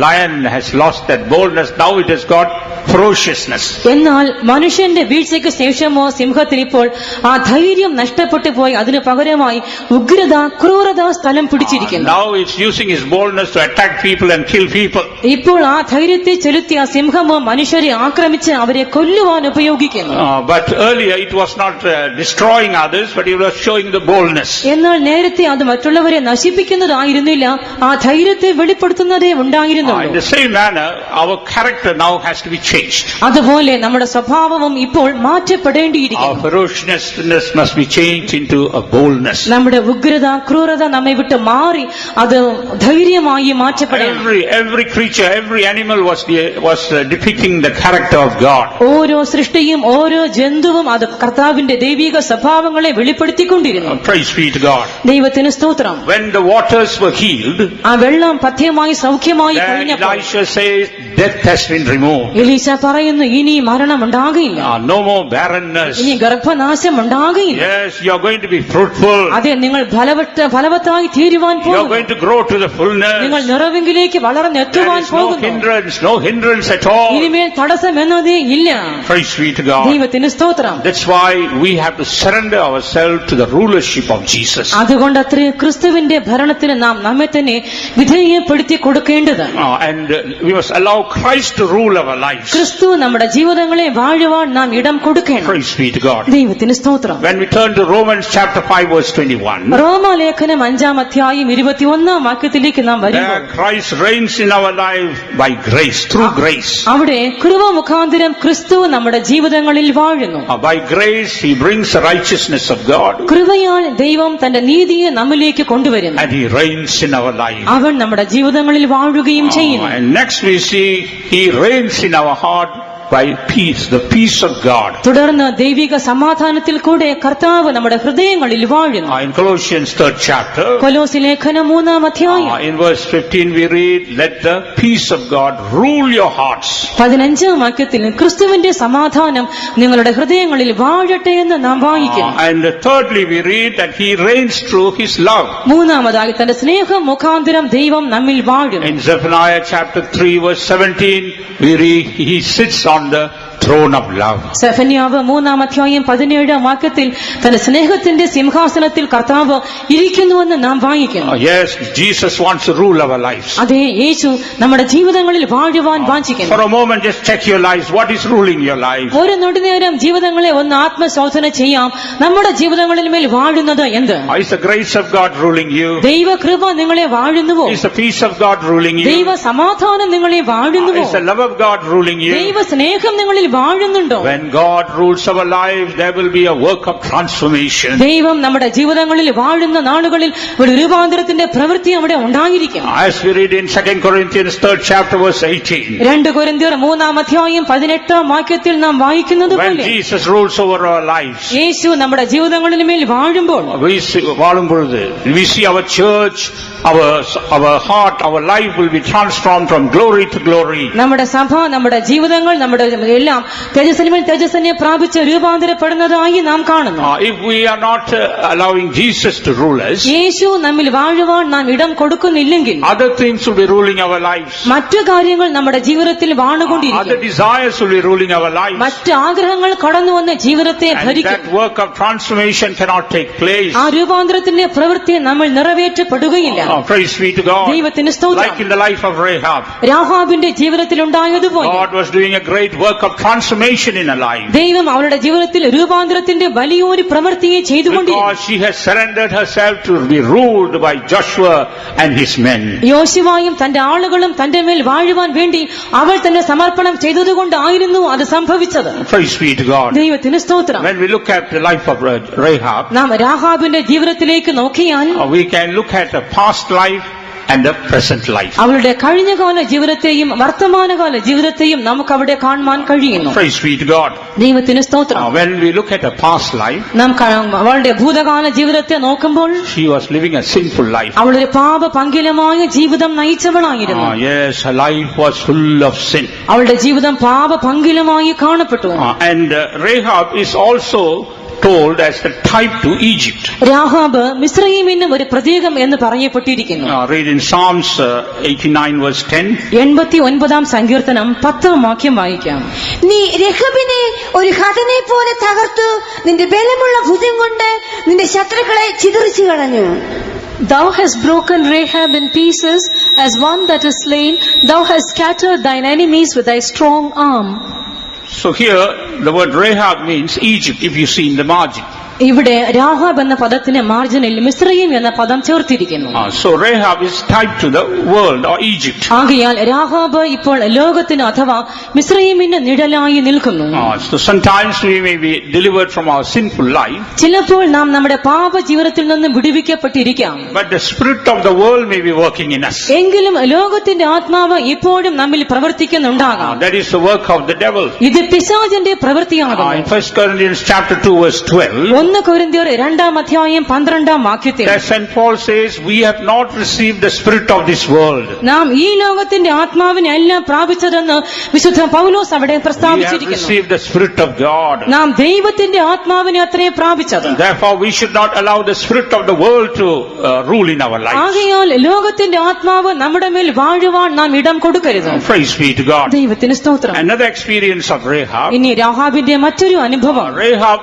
lion has lost that boldness. Now it has got ferociousness. എന്നാൽ മനുഷ്യന്റെ വീഴ്ചയ്ക്ക് ശേഷമോ സിംഹത്തിൽ ഇപ്പോൾ ആ ധൈര്യം നഷ്ടപ്പെട്ടു പോയി. അതിന് പകരമായി ഉഗ്രത, ക്രൂരത സ്ഥലം പിടിച്ചിരിക്കുന്നു. Now it's using his boldness to attack people and kill people. ഇപ്പോൾ ആ ധൈര്യത്തെ ചെലുത്തിയ സിംഹമോ മനുഷ്യരെ ആക്രമിച്ച് അവരെ കൊല്ലുവാൻ ഉപയോഗിക്കുന്നു. But earlier it was not destroying others, but it was showing the boldness. എന്നാൽ നേരത്തെ അത് മറ്റുള്ളവരെ നശിപ്പിക്കുന്നതായിരുന്നില്ല, ആ ധൈര്യത്തെ വെളിപ്പെടുത്തുന്നതേ In ഉണ്ടായിരുന്നുള്ളൂ. the same manner, our character now has to be changed. അതുപോലെ നമ്മുടെ സ്വഭാവവും ഇപ്പോൾ Our മാറ്റപ്പെടേണ്ടിയിരിക്കുന്നു. ferociousness must be changed into a boldness. നമ്മുടെ ഉഗ്രത, ക്രൂരത നമ്മെ വിട്ട് മാറി അത് ധൈര്യമായി മാറ്റപ്പെടണം. Every creature, every animal was depicting the character of God. ഓരോ സൃഷ്ടിയും ഓരോ ജന്തുവും അത് കർത്താവിന്റെ ദൈവിക സ്വഭാവങ്ങളെ വെളിപ്പെടുത്തിക്കൊണ്ടിരുന്നു. Praise be to God. ദൈവത്തിന് സ്തോത്രം. When the waters were healed, ആ വെള്ളം പഥ്യമായി സൗഖ്യമായി then കഴിഞ്ഞപ്പോൾ Elisha says, death has been removed. എലീശ പറയുന്നു, ഇനി മരണം ഉണ്ടാകുകയില്ല, No more barrenness. ഇനി ഗർഭനാശം ഉണ്ടാകുകയില്ല. Yes, you are going to be fruitful. അതെ, നിങ്ങൾ ഫലവത്തായി തീരുവാൻ You are പോകുന്നു. going to grow to the fullness. നിങ്ങൾ നിറവെങ്കിലേക്ക് വളർന്നെത്തുവാൻ There is no പോകുന്നു. hindrance at all. ഇനിമേൽ തടസ്സം എന്നതേ ഇല്ല. Praise be to God. ദൈവത്തിന് സ്തോത്രം. That's why we have to surrender ourselves to the rulership of Jesus. അതുകൊണ്ട് അത്രേ ക്രിസ്തുവിന്റെ ഭരണത്തിന് നാം നമ്മെ തന്നെ വിധേയപ്പെടുത്തി കൊടുക്കേണ്ടത്. And we must allow Christ to rule our lives. ക്രിസ്തു നമ്മുടെ ജീവിതങ്ങളെ വാഴുവാൻ നാം ഇടം കൊടുക്കണം. Praise be to God. ദൈവത്തിന് സ്തോത്രം. When we turn to Romans chapter 5 verse 21, റോമാലേഖനം 5-ാം അധ്യായം 21-ാം വാക്യത്തിലേക്ക് നാം വരുമ്പോൾ there Christ reigns in our life by grace, through grace. അവിടെ കൃപ മുഖാന്തരം ക്രിസ്തു നമ്മുടെ ജീവിതങ്ങളിൽ വാഴുന്നു. By grace he brings the righteousness of God, കൃപയാൽ ദൈവം തന്റെ നീതിയെ നമ്മിലേക്ക് കൊണ്ടുവരുന്നു. and he reigns in our life. അവൻ നമ്മുടെ ജീവിതങ്ങളിൽ വാഴുകയും ചെയ്യുന്നു. And next we see he reigns in our heart by peace, the peace of God. തുടർന്ന് ദൈവിക സമാധാനത്തിൽ കൂടെ കർത്താവ് നമ്മുടെ ഹൃദയങ്ങളിൽ വാഴുന്നു. In Colossians 3rd chapter, കൊലോസ്യ ലേഖനം 3-ാം അധ്യായം in verse 15 we read, let the peace of God rule your hearts. 15-ാം വാക്യത്തിൽ ക്രിസ്തുവിന്റെ സമാധാനം നിങ്ങളുടെ ഹൃദയങ്ങളിൽ വാഴട്ടെ എന്ന് നാം വായിക്കുന്നു. And thirdly we read that he reigns through his love. മൂന്നാമതായി തന്റെ സ്നേഹം മുഖാന്തരം ദൈവം നമ്മിൽ വാഴും. In Zephaniah chapter 3 verse 17 we read he sits on the throne of love. സെഫന്യാവ് 3-ാം അധ്യായം 17-ാം വാക്യത്തിൽ തന്റെ സ്നേഹത്തിന്റെ സിംഹാസനത്തിൽ കർത്താവ് ഇരിക്കുന്നുവെന്ന് നാം വായിക്കുന്നു. Yes, Jesus wants to rule our lives. അതെ, യേശു നമ്മുടെ ജീവിതങ്ങളിൽ വാഴുവാൻ വാഞ്ചിക്കുന്നു. For a moment just check your lives. What is ruling your life? ഒരു നൊടിനേരം ജീവിതങ്ങളെ ഒന്ന് ആത്മശോധന ചെയ്യാം. നമ്മുടെ ജീവിതങ്ങളിൽ മേൽ വാഴുന്നത് എന്ത്? Is the grace of God ruling you? ദൈവകൃപ നിങ്ങളെ വാഴുന്നുവോ? Is the peace of God ruling you? ദൈവ സമാധാനം നിങ്ങളെ വാഴുന്നുവോ? Is the love of God ruling you? ദൈവ സ്നേഹം നിങ്ങളിൽ വാഴുന്നുണ്ടോ? When God rules our lives, there will be a work of transformation. ദൈവം നമ്മുടെ ജീവിതങ്ങളിൽ വാഴുന്ന നാളുകളിൽ ഒരു രൂപാന്തരത്തിന്റെ പ്രവൃത്തി അവിടെ ഉണ്ടായിരിക്കും. As we read in 2 Corinthians 3rd chapter verse 18. 2 കൊരിന്ത്യർ 3-ാം അധ്യായം 18-ാം വാക്യത്തിൽ നാം വായിക്കുന്നത് When പോലെ Jesus rules over our lives, യേശു നമ്മുടെ ജീവിതങ്ങളിൽ മേൽ വാഴുമ്പോൾ we see our church, our heart, our life will be transformed from glory to glory. നമ്മുടെ സഭ, നമ്മുടെ ജീവിതങ്ങൾ, നമ്മുടെ എല്ലാം തേജസ്സിന്മേൽ തേജസ്സിനെ പ്രാപിച്ച് രൂപാന്തരപ്പെടുന്നതായി നാം കാണുന്നു. If we are not allowing Jesus to rule us, യേശു നമ്മിൽ വാഴുവാൻ നാം ഇടം കൊടുക്കുന്നില്ലെങ്കിൽ other things will be ruling our lives. മറ്റു കാര്യങ്ങൾ നമ്മുടെ ജീവിതത്തിൽ Other വാണുകൊണ്ടിരിക്കും. desires will be ruling our lives. മറ്റ് ആഗ്രഹങ്ങൾ കടന്നു വന്ന് ജീവിതത്തെ And ഭരിക്കും. that work of transformation cannot take place. ആ രൂപാന്തരത്തിന്റെ പ്രവൃത്തി നമ്മൾ നിറവേറ്റപ്പെടുകയില്ല. Praise be to God. ദൈവത്തിന് സ്തോത്രം. Like in the life of Rahab, രാഹാബിന്റെ ജീവിതത്തിൽ ഉണ്ടായതുപോലെ God was doing a great work of transformation in her life. ദൈവം അവളുടെ ജീവിതത്തിൽ രൂപാന്തരത്തിന്റെ വലിയൊരു പ്രവൃത്തിയെ ചെയ്തുകൊണ്ടിരുന്നു. Because she has surrendered herself to be ruled by Joshua and his men. യോശുവായും തന്റെ ആളുകളും തന്റെ മേൽ വാഴുവാൻ വേണ്ടി അവൾ തന്നെ സമർപ്പണം ചെയ്തതുകൊണ്ടായിരുന്നു അത് സംഭവിച്ചത്. Praise be to God. ദൈവത്തിന് സ്തോത്രം. When we look at the life of Rahab, നാം രാഹാബിന്റെ ജീവിതത്തിലേക്ക് നോക്കിയാൽ we can look at the past life and the present life. അവളുടെ കഴിഞ്ഞകാല ജീവിതത്തെയും വർത്തമാനകാല ജീവിതത്തെയും നമുക്ക് അവിടെ കാണുവാൻ കഴിയുന്നു. Praise be to God. ദൈവത്തിന് സ്തോത്രം. When we look at a past life, നാം അവളുടെ ഭൂതകാല ജീവിതത്തെ നോക്കുമ്പോൾ she was living a sinful life. അവളൊരു പാപ പങ്കിലമായ ജീവിതം നയിച്ചവളായിരുന്നു. Yes, her life was full of sin. അവളുടെ ജീവിതം പാപ പങ്കിലമായി കാണപ്പെട്ടു. And Rahab is also told as the type to Egypt. Rahab മിസ്രയീമിന് ഒരു പ്രതീകം എന്ന് പറയപ്പെട്ടിരിക്കുന്നു. Read in Psalms 89 verse 10. 89-ാം സങ്കീർത്തനം 10-ാം വാക്യം വായിക്കാം. നീ രഹബിനെ ഒരു ഹതനെ പോലെ തകർത്തു, നിന്റെ ബലമുള്ള ഭുജം കൊണ്ട് നിന്റെ ശത്രുക്കളെ ചിതറിച്ചു കളഞ്ഞു. Thou hast broken Rahab in pieces as one that is slain. Thou hast scattered thine enemies with thy strong arm. So here the word Rahab means Egypt, if you see in the margin. ഇവിടെ രാഹാബ് എന്ന പദത്തിന് മാർജിനിൽ മിസ്രയീം എന്ന പദം ചേർത്തിരിക്കുന്നു. So Rahab is tied to the world or Egypt. ആകയാൽ രാഹാബ് ഇപ്പോൾ ലോകത്തിന് അഥവാ മിസ്രയീമിന് നിഴലായി നിൽക്കുന്നു. So sometimes we may be delivered from our sinful life. ചിലപ്പോൾ നാം നമ്മുടെ പാപ ജീവിതത്തിൽ നിന്ന് വിടുവിക്കപ്പെട്ടിരിക്കാം. But the spirit of the world may be working in us. എങ്കിലും ലോകത്തിന്റെ ആത്മാവ് ഇപ്പോഴും നമ്മിൽ പ്രവർത്തിക്കുന്നുണ്ടാകാം. That is the work of the devil. ഇത് പിശാചിന്റെ പ്രവൃത്തിയാകുന്നു. In 1 Corinthians chapter 2 verse 12. 1 കൊരിന്ത്യർ 2-ാം അധ്യായം 12-ാം വാക്യത്തിൽ St. Paul says, we have not received the spirit of this world. നാം ഈ ലോകത്തിന്റെ ആത്മാവിനെ അല്ല പ്രാപിച്ചതെന്ന് വിശുദ്ധ പൗലോസ് അവിടെ We have പ്രസ്താവിച്ചിരിക്കുന്നു. received the spirit of God. നാം ദൈവത്തിന്റെ ആത്മാവിനെ അത്രേ പ്രാപിച്ചത്. Therefore we should not allow the spirit of the world to rule in our lives. ആകയാൽ ലോകത്തിന്റെ ആത്മാവ് നമ്മുടെ മേൽ വാഴുവാൻ നാം ഇടം കൊടുക്കരുത്. Praise be to God. ദൈവത്തിന് സ്തോത്രം. Another experience of Rahab. ഇനി രാഹാബിന്റെ മറ്റൊരു അനുഭവം. Rahab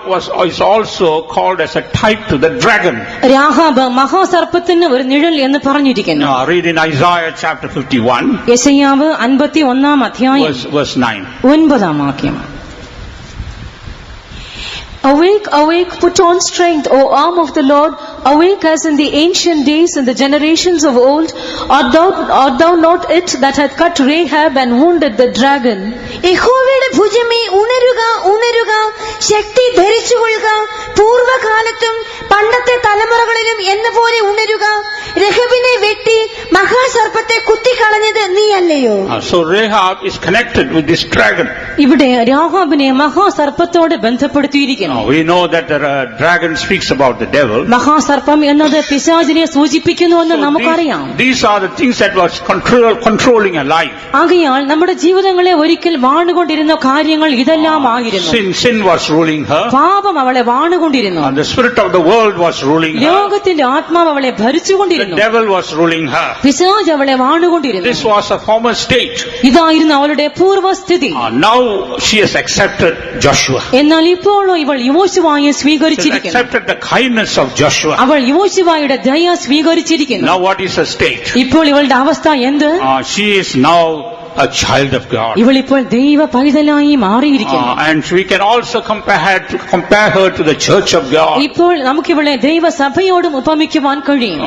is also called as a type to the dragon. Rahab മഹാസർപ്പത്തിന് ഒരു നിഴൽ എന്ന് പറഞ്ഞിരിക്കുന്നു. Now read in Isaiah chapter 51, യെശയ്യാവ് 51 അധ്യായം verse 9. 9 വാക്യം. Awake, awake, put on strength, O arm of the Lord. Awake as in the ancient days, in the generations of old. Art thou not it that hath cut Rahab and wounded the dragon? യഹോവയുടെ ഭുജമേ ഉണരുക, ഉണരുക, ശക്തി ധരിച്ചുകൊള്ളുക. പൂർവ്വകാലത്തും പണ്ടത്തെ തലമുറകളിലും എന്ന പോലെ ഉണരുക. രഹബിനെ വെട്ടി മഹാസർപ്പത്തെ കുത്തിക്കളഞ്ഞത് നീയല്ലയോ? So Rahab is connected with this dragon. ഇവിടെ രാഹാബിനെ മഹാസർപ്പത്തോട് ബന്ധപ്പെടുത്തിയിരിക്കുന്നു. We know that the dragon speaks about the devil. മഹാസർപ്പം എന്നത് പിശാചിനെ സൂചിപ്പിക്കുന്നുവെന്ന് നമുക്കറിയാം. These are the things that was controlling a life. ആകയാൽ നമ്മുടെ ജീവിതങ്ങളെ ഒരിക്കൽ വാണുകൊണ്ടിരുന്ന കാര്യങ്ങൾ ഇതെല്ലാം ആയിരുന്നു. Sin was ruling her. പാപം അവളെ വാണുകൊണ്ടിരുന്നു. And the spirit of the world was ruling her. ലോകത്തിന്റെ ആത്മാവ് അവളെ ഭരിച്ചുകൊണ്ടിരുന്നു. The devil was ruling her. പിശാച് അവളെ വാണുകൊണ്ടിരുന്നു. This was a former state. ഇതായിരുന്നു അവളുടെ പൂർവ്വസ്ഥിതി. Now she has accepted Joshua. എന്നാൽ ഇപ്പോഴോ ഇവൾ യോശുവയെ സ്വീകരിച്ചിരിക്കുന്നു. Accepted the kindness of Joshua. അവൾ യോശുവയുടെ ദയ സ്വീകരിച്ചിരിക്കുന്നു. Now what is her state? ഇപ്പോൾ ഇവളുടെ അവസ്ഥ എന്ത്? She is now a child of God. ഇവൾ ഇപ്പോൾ ദൈവ പൈതലായി മാറിയിരിക്കുന്നു. And we can also compare her to the church of God. ഇപ്പോൾ നമുക്ക് ഇവളെ ദൈവസഭയോടും ഉപമിക്കുവാൻ കഴിയും.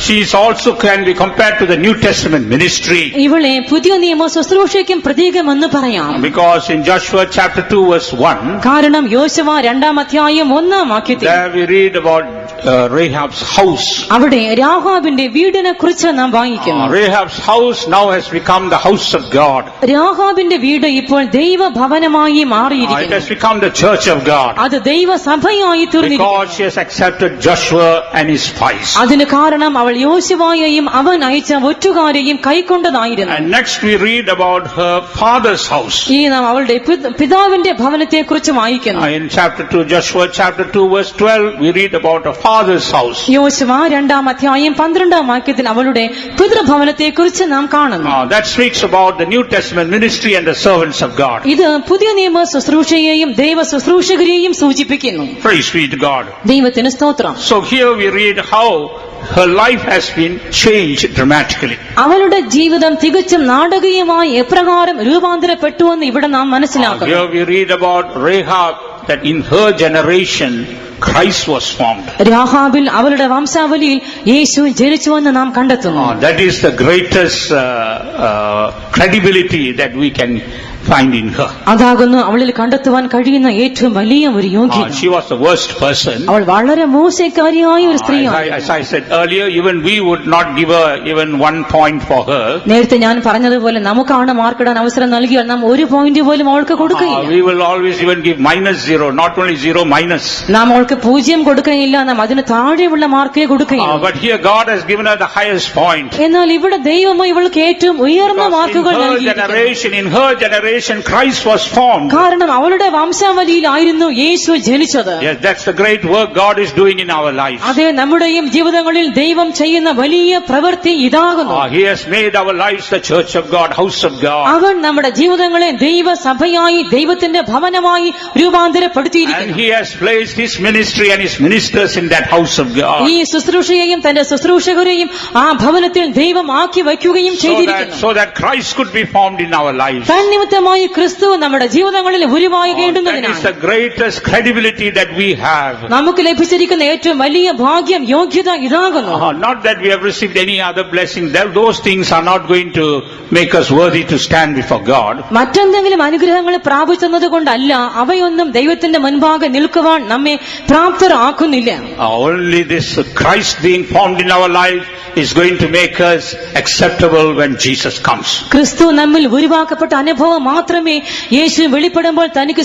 She is also can be compared to the New Testament ministry. ഇവളെ പുതിയ നിയമ ശുശ്രൂഷയ്ക്കും പ്രതീകമെന്ന് പറയാം. Because in Joshua chapter 2 verse 1, കാരണം യോശുവ 2 അധ്യായം 1 വാക്യത്തിൽ there we read about Rahab's house. അവിടെ രാഹാബിന്റെ വീടിനെ കുറിച്ച് നാം വായിക്കുന്നു. Rahab's house now has become the house of God. രാഹാബിന്റെ വീട് ഇപ്പോൾ ദൈവഭവനമായി It മാറിയിരിക്കുന്നു. has become the church of God. അത് ദൈവസഭയായി Because തീർന്നിരിക്കുന്നു. she has accepted Joshua and his spies. അതിന് കാരണം അവൾ യോശുവയെയും അവൻ അയച്ച ഒറ്റുകാരെയും കൈക്കൊണ്ടതായിരുന്നു. And next we read about her father's house. ഈ നാം അവളുടെ പിതാവിന്റെ ഭവനത്തെ കുറിച്ച് വായിക്കുന്നു. In chapter 2, Joshua chapter 2 verse 12, we read about her father's house. യോശുവ 2 അധ്യായം 12 വാക്യത്തിൽ അവളുടെ പിതൃഭവനത്തെ കുറിച്ച് നാം കാണുന്നു. That speaks about the New Testament ministry and the servants of God. ഇത് പുതിയ നിയമ ശുശ്രൂഷയെയും ദൈവ ശുശ്രൂഷകരെയും സൂചിപ്പിക്കുന്നു. Praise be to God. ദൈവത്തിന് സ്തോത്രം. So here we read how her life has been changed dramatically. അവളുടെ ജീവിതം തികച്ചും നാടകീയമായി എപ്രകാരം രൂപാന്തരപ്പെട്ടുവെന്ന് ഇവിടെ നാം മനസ്സിലാക്കുന്നു. Here we read about Rahab, that in her generation Christ was formed. രാഹാബിൽ അവളുടെ വംശാവലിയിൽ യേശു ജനിച്ചുവെന്ന് നാം കണ്ടെത്തുന്നു. That is the greatest credibility that we can find in her. അതാകുന്നു അവളിൽ കണ്ടെത്തുവാൻ കഴിയുന്ന ഏറ്റവും വലിയ ഒരു യോഗ്യത. She was the worst person. അവൾ വളരെ മോശക്കാരിയായ ഒരു സ്ത്രീയാണ്. As I said earlier, even we would not give her even 1 point for her. നേരത്തെ ഞാൻ പറഞ്ഞതുപോലെ നമുക്കാണ് മാർക്കിടാൻ അവസരം നൽകിയാൽ നാം 1 പോയിന്റ് പോലും അവൾക്ക് കൊടുക്കുകയില്ല. We will always even give -0, not only 0, minus. നാം അവൾക്ക് 0 കൊടുക്കുകയില്ല, നാം അതിന് താഴെയുള്ള മാർക്കേ കൊടുക്കുകയില്ല. But here God has given her the highest point. എന്നാൽ ഇവിടെ ദൈവമോ ഇവൾക്ക് ഏറ്റവും ഉയർന്ന മാർക്കുകൾ നൽകിയിരിക്കുന്നു. In her generation Christ was formed. കാരണം അവളുടെ വംശാവലിയിലായിരുന്നു യേശു ജനിച്ചത്. Yes, that's the great work God is doing in our lives. അതെ, നമ്മുടെയും ജീവിതങ്ങളിൽ ദൈവം ചെയ്യുന്ന വലിയ പ്രവൃത്തി ഇതാകുന്നു. He has made our lives the church of God, house of God. അവൻ നമ്മുടെ ജീവിതങ്ങളെ ദൈവസഭയായി ദൈവത്തിന്റെ ഭവനമായി രൂപാന്തരപ്പെടുത്തിയിരിക്കുന്നു. And he has placed his ministry and his ministers in that house of God. ഈ ശുശ്രൂഷയെയും തന്റെ ശുശ്രൂഷകരെയും ആ ഭവനത്തിൽ ദൈവം ആക്കി വയ്ക്കുകയും ചെയ്തിരിക്കുന്നു. So that Christ could be formed in our lives. തന്നിമിത്തമായി ക്രിസ്തു നമ്മുടെ ജീവിതങ്ങളിൽ ഉരുവാകേണ്ടുന്നതിനാണ്. That is the greatest credibility that we have. നമുക്ക് ലഭിച്ചിരിക്കുന്ന ഏറ്റവും വലിയ ഭാഗ്യം, യോഗ്യത ഇതാകുന്നു. Not that we have received any other blessing. Those things are not going to make us worthy to stand before God. മറ്റെന്തെങ്കിലും അനുഗ്രഹങ്ങൾ പ്രാപിച്ചത് കൊണ്ടല്ല, അവയൊന്നും ദൈവത്തിന്റെ മുൻപാകെ നിൽക്കുവാൻ നമ്മെ പ്രാപ്തരാക്കുന്നില്ല. Only this Christ being formed in our life is going to make us acceptable when Jesus comes. ക്രിസ്തു നമ്മിൽ ഉരുവാക്കപ്പെട്ട അനുഭവം മാത്രമേ യേശു വെളിപ്പെടുമ്പോൾ തനിക്ക്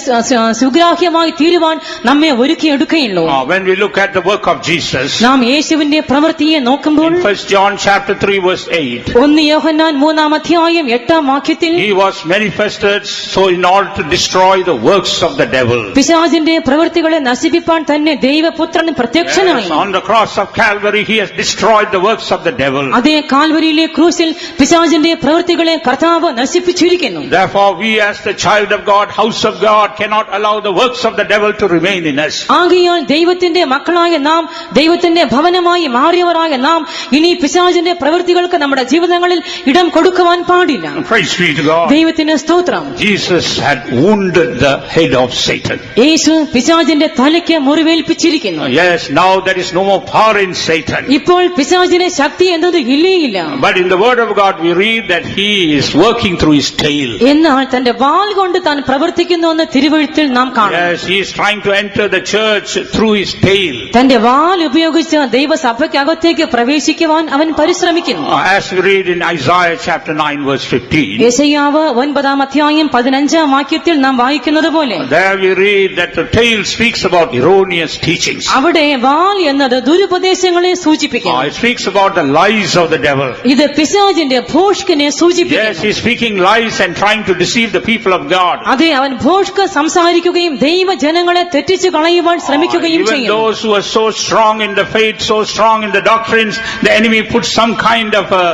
സുഗ്രാഹ്യമായി തീരുവാൻ നമ്മെ ഒരുക്കിയെടുക്കുകയുള്ളൂ. When we look at the work of Jesus, നാം യേശുവിന്റെ പ്രവൃത്തിയെ നോക്കുമ്പോൾ 1 John chapter 3 verse 8, 1 യോഹന്നാൻ 3 അധ്യായം 8 വാക്യത്തിൽ he was manifested so in order to destroy the works of the devil. പിശാചിന്റെ പ്രവൃത്തികളെ നശിപ്പിപ്പാൻ തന്നെ ദൈവപുത്രൻ പ്രത്യക്ഷനായി. On the cross of Calvary he has destroyed the works of the devil. അതേ കാൽവരിയിലെ ക്രൂശിൽ പിശാചിന്റെ പ്രവൃത്തികളെ കർത്താവ് നശിപ്പിച്ചിരിക്കുന്നു. Therefore we as the child of God, house of God, cannot allow the works of the devil to remain in us. ആകയാൽ ദൈവത്തിന്റെ മക്കളായ നാം, ദൈവത്തിന്റെ ഭവനമായി മാറിയവരായ നാം ഇനി പിശാചിന്റെ പ്രവൃത്തികൾക്ക് നമ്മുടെ ജീവിതങ്ങളിൽ ഇടം കൊടുക്കുവാൻ പാടില്ല. Praise be to God. ദൈവത്തിന് സ്തോത്രം. Jesus had wounded the head of Satan. യേശു പിശാചിന്റെ തലയ്ക്ക് മുറിവേൽപ്പിച്ചിരിക്കുന്നു. Yes, now there is no more power in Satan. ഇപ്പോൾ പിശാചിന് ശക്തി എന്നത് ഇല്ലേയില്ല. But in the word of God we read that he is working through his tail. എന്നാൽ തന്റെ വാൽ കൊണ്ട് താൻ പ്രവർത്തിക്കുന്നു എന്ന് തിരുവെഴുത്തിൽ നാം കാണുന്നു. Yes, he is trying to enter the church through his tail. തന്റെ വാൽ ഉപയോഗിച്ച് ദൈവസഭയ്ക്കകത്തേക്ക് പ്രവേശിക്കുവാൻ അവൻ പരിശ്രമിക്കുന്നു. As we read in Isaiah chapter 9 verse 15. യെശയ്യാവ് 9-ാം വാക്യത്തിൽ നാം വായിക്കുന്നത് പോലെ There we read that the tail speaks about erroneous teachings. അവിടെ വാൽ എന്നത് ദുരുപദേശങ്ങളെ സൂചിപ്പിക്കുന്നു. It speaks about the lies of the devil. ഇത് പിശാചിന്റെ ഭോഷ്കിനെ Yes, സൂചിപ്പിക്കുന്നു. he is speaking lies and trying to deceive the people of God. അതെ, അവൻ ഭോഷ്ക് സംസാരിക്കുകയും ദൈവജനങ്ങളെ തെറ്റിച്ചു കളയുവാൻ ശ്രമിക്കുകയും Even ചെയ്യുന്നു. those who are so strong in the faith, so strong in the doctrines, the enemy puts some kind of a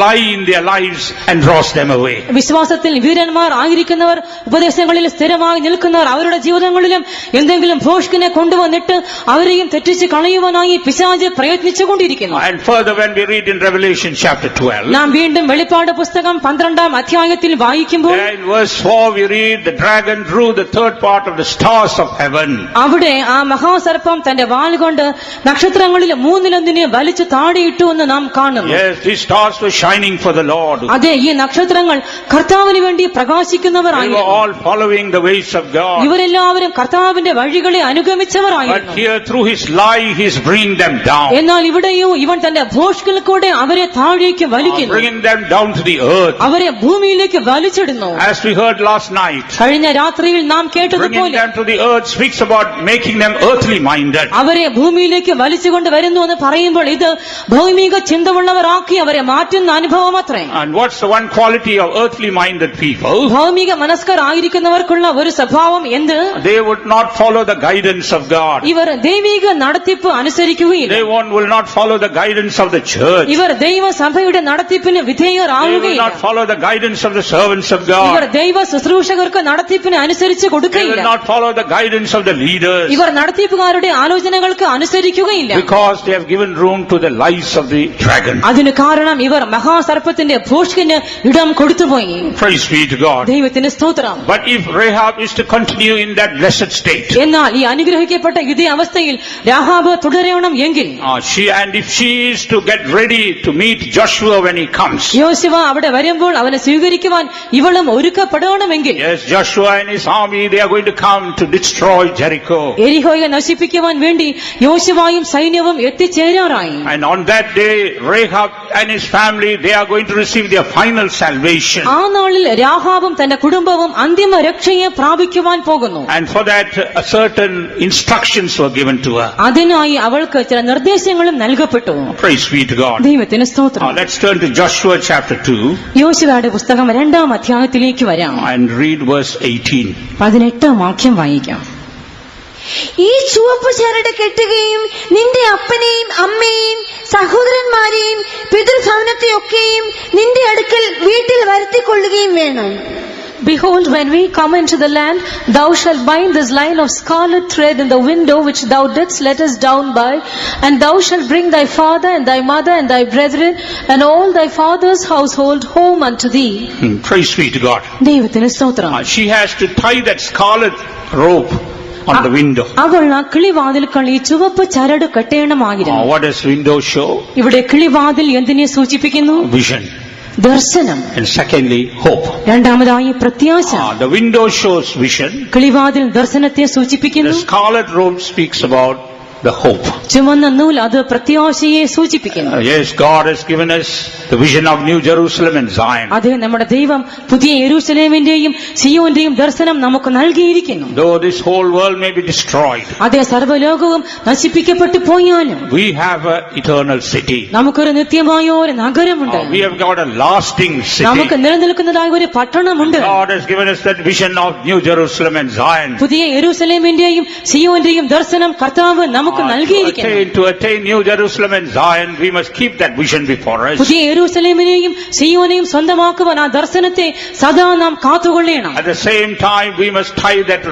lie in their lives and draws them away. വിശ്വാസത്തിൽ വീരന്മാർ ആയിരിക്കുന്നവർ, ഉപദേശങ്ങളിൽ സ്ഥിരമായി നിൽക്കുന്നവർ, അവരുടെ ജീവിതങ്ങളിലും എന്തെങ്കിലും ഭോഷ്കിനെ കൊണ്ടുവന്നിട്ട് അവരെയും തെറ്റിച്ച് കളയുവാനായി പിശാച് പ്രയത്നിച്ചുകൊണ്ടിരിക്കുന്നു. And further, when we read in Revelation chapter 12, നാം വീണ്ടും വെളിപ്പാട് പുസ്തകം 12-ാം അധ്യായത്തിൽ വായിക്കുമ്പോൾ there in verse 4 we read the dragon drew the third part of the stars of heaven. അവിടെ ആ മഹാസർപ്പം തന്റെ വാൽ കൊണ്ട് നക്ഷത്രങ്ങളിൽ 1/3 വലിച്ചു താഴെയിട്ടു എന്ന് നാം കാണുന്നു. Yes, these stars were shining for the Lord. അതെ, ഈ നക്ഷത്രങ്ങൾ കർത്താവിന് വേണ്ടി They were പ്രകാശിക്കുന്നവരായിരുന്നു. all following the ways of God. ഇവരെല്ലാവരും കർത്താവിന്റെ വഴികളെ But അനുഗമിച്ചവരായിരുന്നു. here through his lie he is bringing them down. എന്നാൽ ഇവിടെയോ ഇവൻ തന്റെ ഭോഷ്കിൽ കൂടെ അവരെ താഴേക്ക് വലിക്കുന്നു, Bringing them down to the earth. അവരെ ഭൂമിയിലേക്ക് വലിച്ചിടുന്നു. As we heard last night, കഴിഞ്ഞ രാത്രിയിൽ നാം bringing കേട്ടതുപോലെ them to the earth speaks about making them earthly minded. അവരെ ഭൂമിയിലേക്ക് വലിച്ചുകൊണ്ട് വരുന്നു എന്ന് പറയുമ്പോൾ ഇത് ഭൗമിക ചിന്തയുള്ളവരാക്കി അവരെ മാറ്റുന്ന അനുഭവമത്രേ. And what's the one quality of earthly minded people? ഭൗമിക മനസ്കരായിരിക്കുന്നവർക്കുള്ള ഒരു സ്വഭാവം എന്ത്? They would not follow the guidance of God. ഇവർ ദൈവിക നടത്തിപ്പ് അനുസരിക്കുകയില്ല. They will not follow the guidance of the church. ഇവർ ദൈവസഭയുടെ നടത്തിപ്പിന് They will വിധേയരാകുകയില്ല. not follow the guidance of the servants of ഇവർ God. ദൈവ ശുശ്രൂഷകർക്ക് നടത്തിപ്പിന് അനുസരിച്ച് They will കൊടുക്കുകയില്ല. not follow the guidance of the leaders. ഇവർ നടത്തിപ്പുകാരുടെ ആലോചനകൾക്ക് അനുസരിക്കുകയില്ല. Because they have given room to the lies of the dragon. അതിന് കാരണം ഇവർ മഹാസർപ്പത്തിന്റെ ഭോഷ്കിന് ഇടം കൊടുത്തുപോയി. Praise be to God. ദൈവത്തിന് സ്തോത്രം. But if Rahab is to continue in that blessed state, എന്നാൽ ഈ അനുഗ്രഹിക്കപ്പെട്ട ഇതേ അവസ്ഥയിൽ രാഹാബ് തുടരണം എങ്കിൽ, if she is to get ready to meet Joshua when he comes, യോശുവ അവിടെ വരുമ്പോൾ അവനെ സ്വീകരിക്കുവാൻ ഇവളും ഒരുക്കപ്പെടണമെങ്കിൽ, yes, Joshua and his army, they are going to come to destroy Jericho. എരിഹോയെ നശിപ്പിക്കുവാൻ വേണ്ടി യോശുവയും സൈന്യവും എത്തിച്ചേരാറായി. And on that day, Rahab and his family, they are going to receive their final salvation. ആ നാളിൽ രാഹാബും തന്റെ കുടുംബവും അന്തിമ രക്ഷയെ പ്രാപിക്കുവാൻ പോകുന്നു. And for that, certain instructions were given to her. അതിനായി അവൾക്ക് ചില നിർദ്ദേശങ്ങളും നൽകപ്പെട്ടു. Praise be to God. ദൈവത്തിന് സ്തോത്രം. Now let's turn to Joshua chapter 2 യോശുവയുടെ പുസ്തകം 2-ാം അധ്യായത്തിലേക്ക് വരാം. and read verse 18. 18-ാം വാക്യം വായിക്കാം. ഈ ചുവപ്പ് ചരട് കെട്ടുകയും നിന്റെ അപ്പനെയും അമ്മയെയും സഹോദരന്മാരെയും പിതൃഭവനത്തെയൊക്കെയും നിന്റെ അടുക്കൽ വീട്ടിൽ വരുത്തിക്കൊള്ളുകയും വേണം. Behold, when we come into the land, thou shalt bind this line of scarlet thread in the window which thou didst let us down by, and thou shalt bring thy father and thy mother and thy brethren and all thy father's household home unto thee. Praise be to God. ദൈവത്തിന് സ്തോത്രം. She has to tie that scarlet rope on the window. അവൾ ആ കിളിവാതിൽക്കൾ ഈ ചുവപ്പ് ചരട് കെട്ടേണമായിരുന്നു. What does window show? ഇവിടെ കിളിവാതിൽ എന്തിനെ സൂചിപ്പിക്കുന്നു? Vision. ദർശനം. And secondly, hope. രണ്ടാമതായി പ്രത്യാശ. The window shows vision. കിളിവാതിൽ ദർശനത്തെ The സൂചിപ്പിക്കുന്നു. scarlet robe speaks about the hope. ചുവന്ന നൂൽ അത് പ്രത്യാശയെ സൂചിപ്പിക്കുന്നു. Yes, God has given us the vision of New Jerusalem and Zion. അതെ, നമ്മുടെ ദൈവം പുതിയ യെരൂശലേമിന്റെയും സിയോന്റെയും ദർശനം നമുക്ക് നൽകിയിരിക്കുന്നു. Though this whole world may be destroyed, അതേ, സർവ്വലോകവും നശിപ്പിക്കപ്പെട്ടു പോയാലും we have an eternal city. നമുക്കൊരു നിത്യമായ ഒരു നഗരമുണ്ട്. We have got a lasting നമുക്ക് city. നിലനിൽക്കുന്നതായ ഒരു പട്ടണമുണ്ട്. God has given us that vision of New Jerusalem and Zion. പുതിയ യെരൂശലേമിന്റെയും സിയോന്റെയും ദർശനം കർത്താവ് നമുക്ക് നൽകിയിരിക്കുന്നു. To attain New Jerusalem and Zion, we must keep that vision before us. പുതിയ യെരൂശലേമിനെയും സിയോനെയും സ്വന്തമാക്കുവാൻ ആ ദർശനത്തെ സദാ നാം കാത്തുകൊള്ളണം. At the same time, we must tie that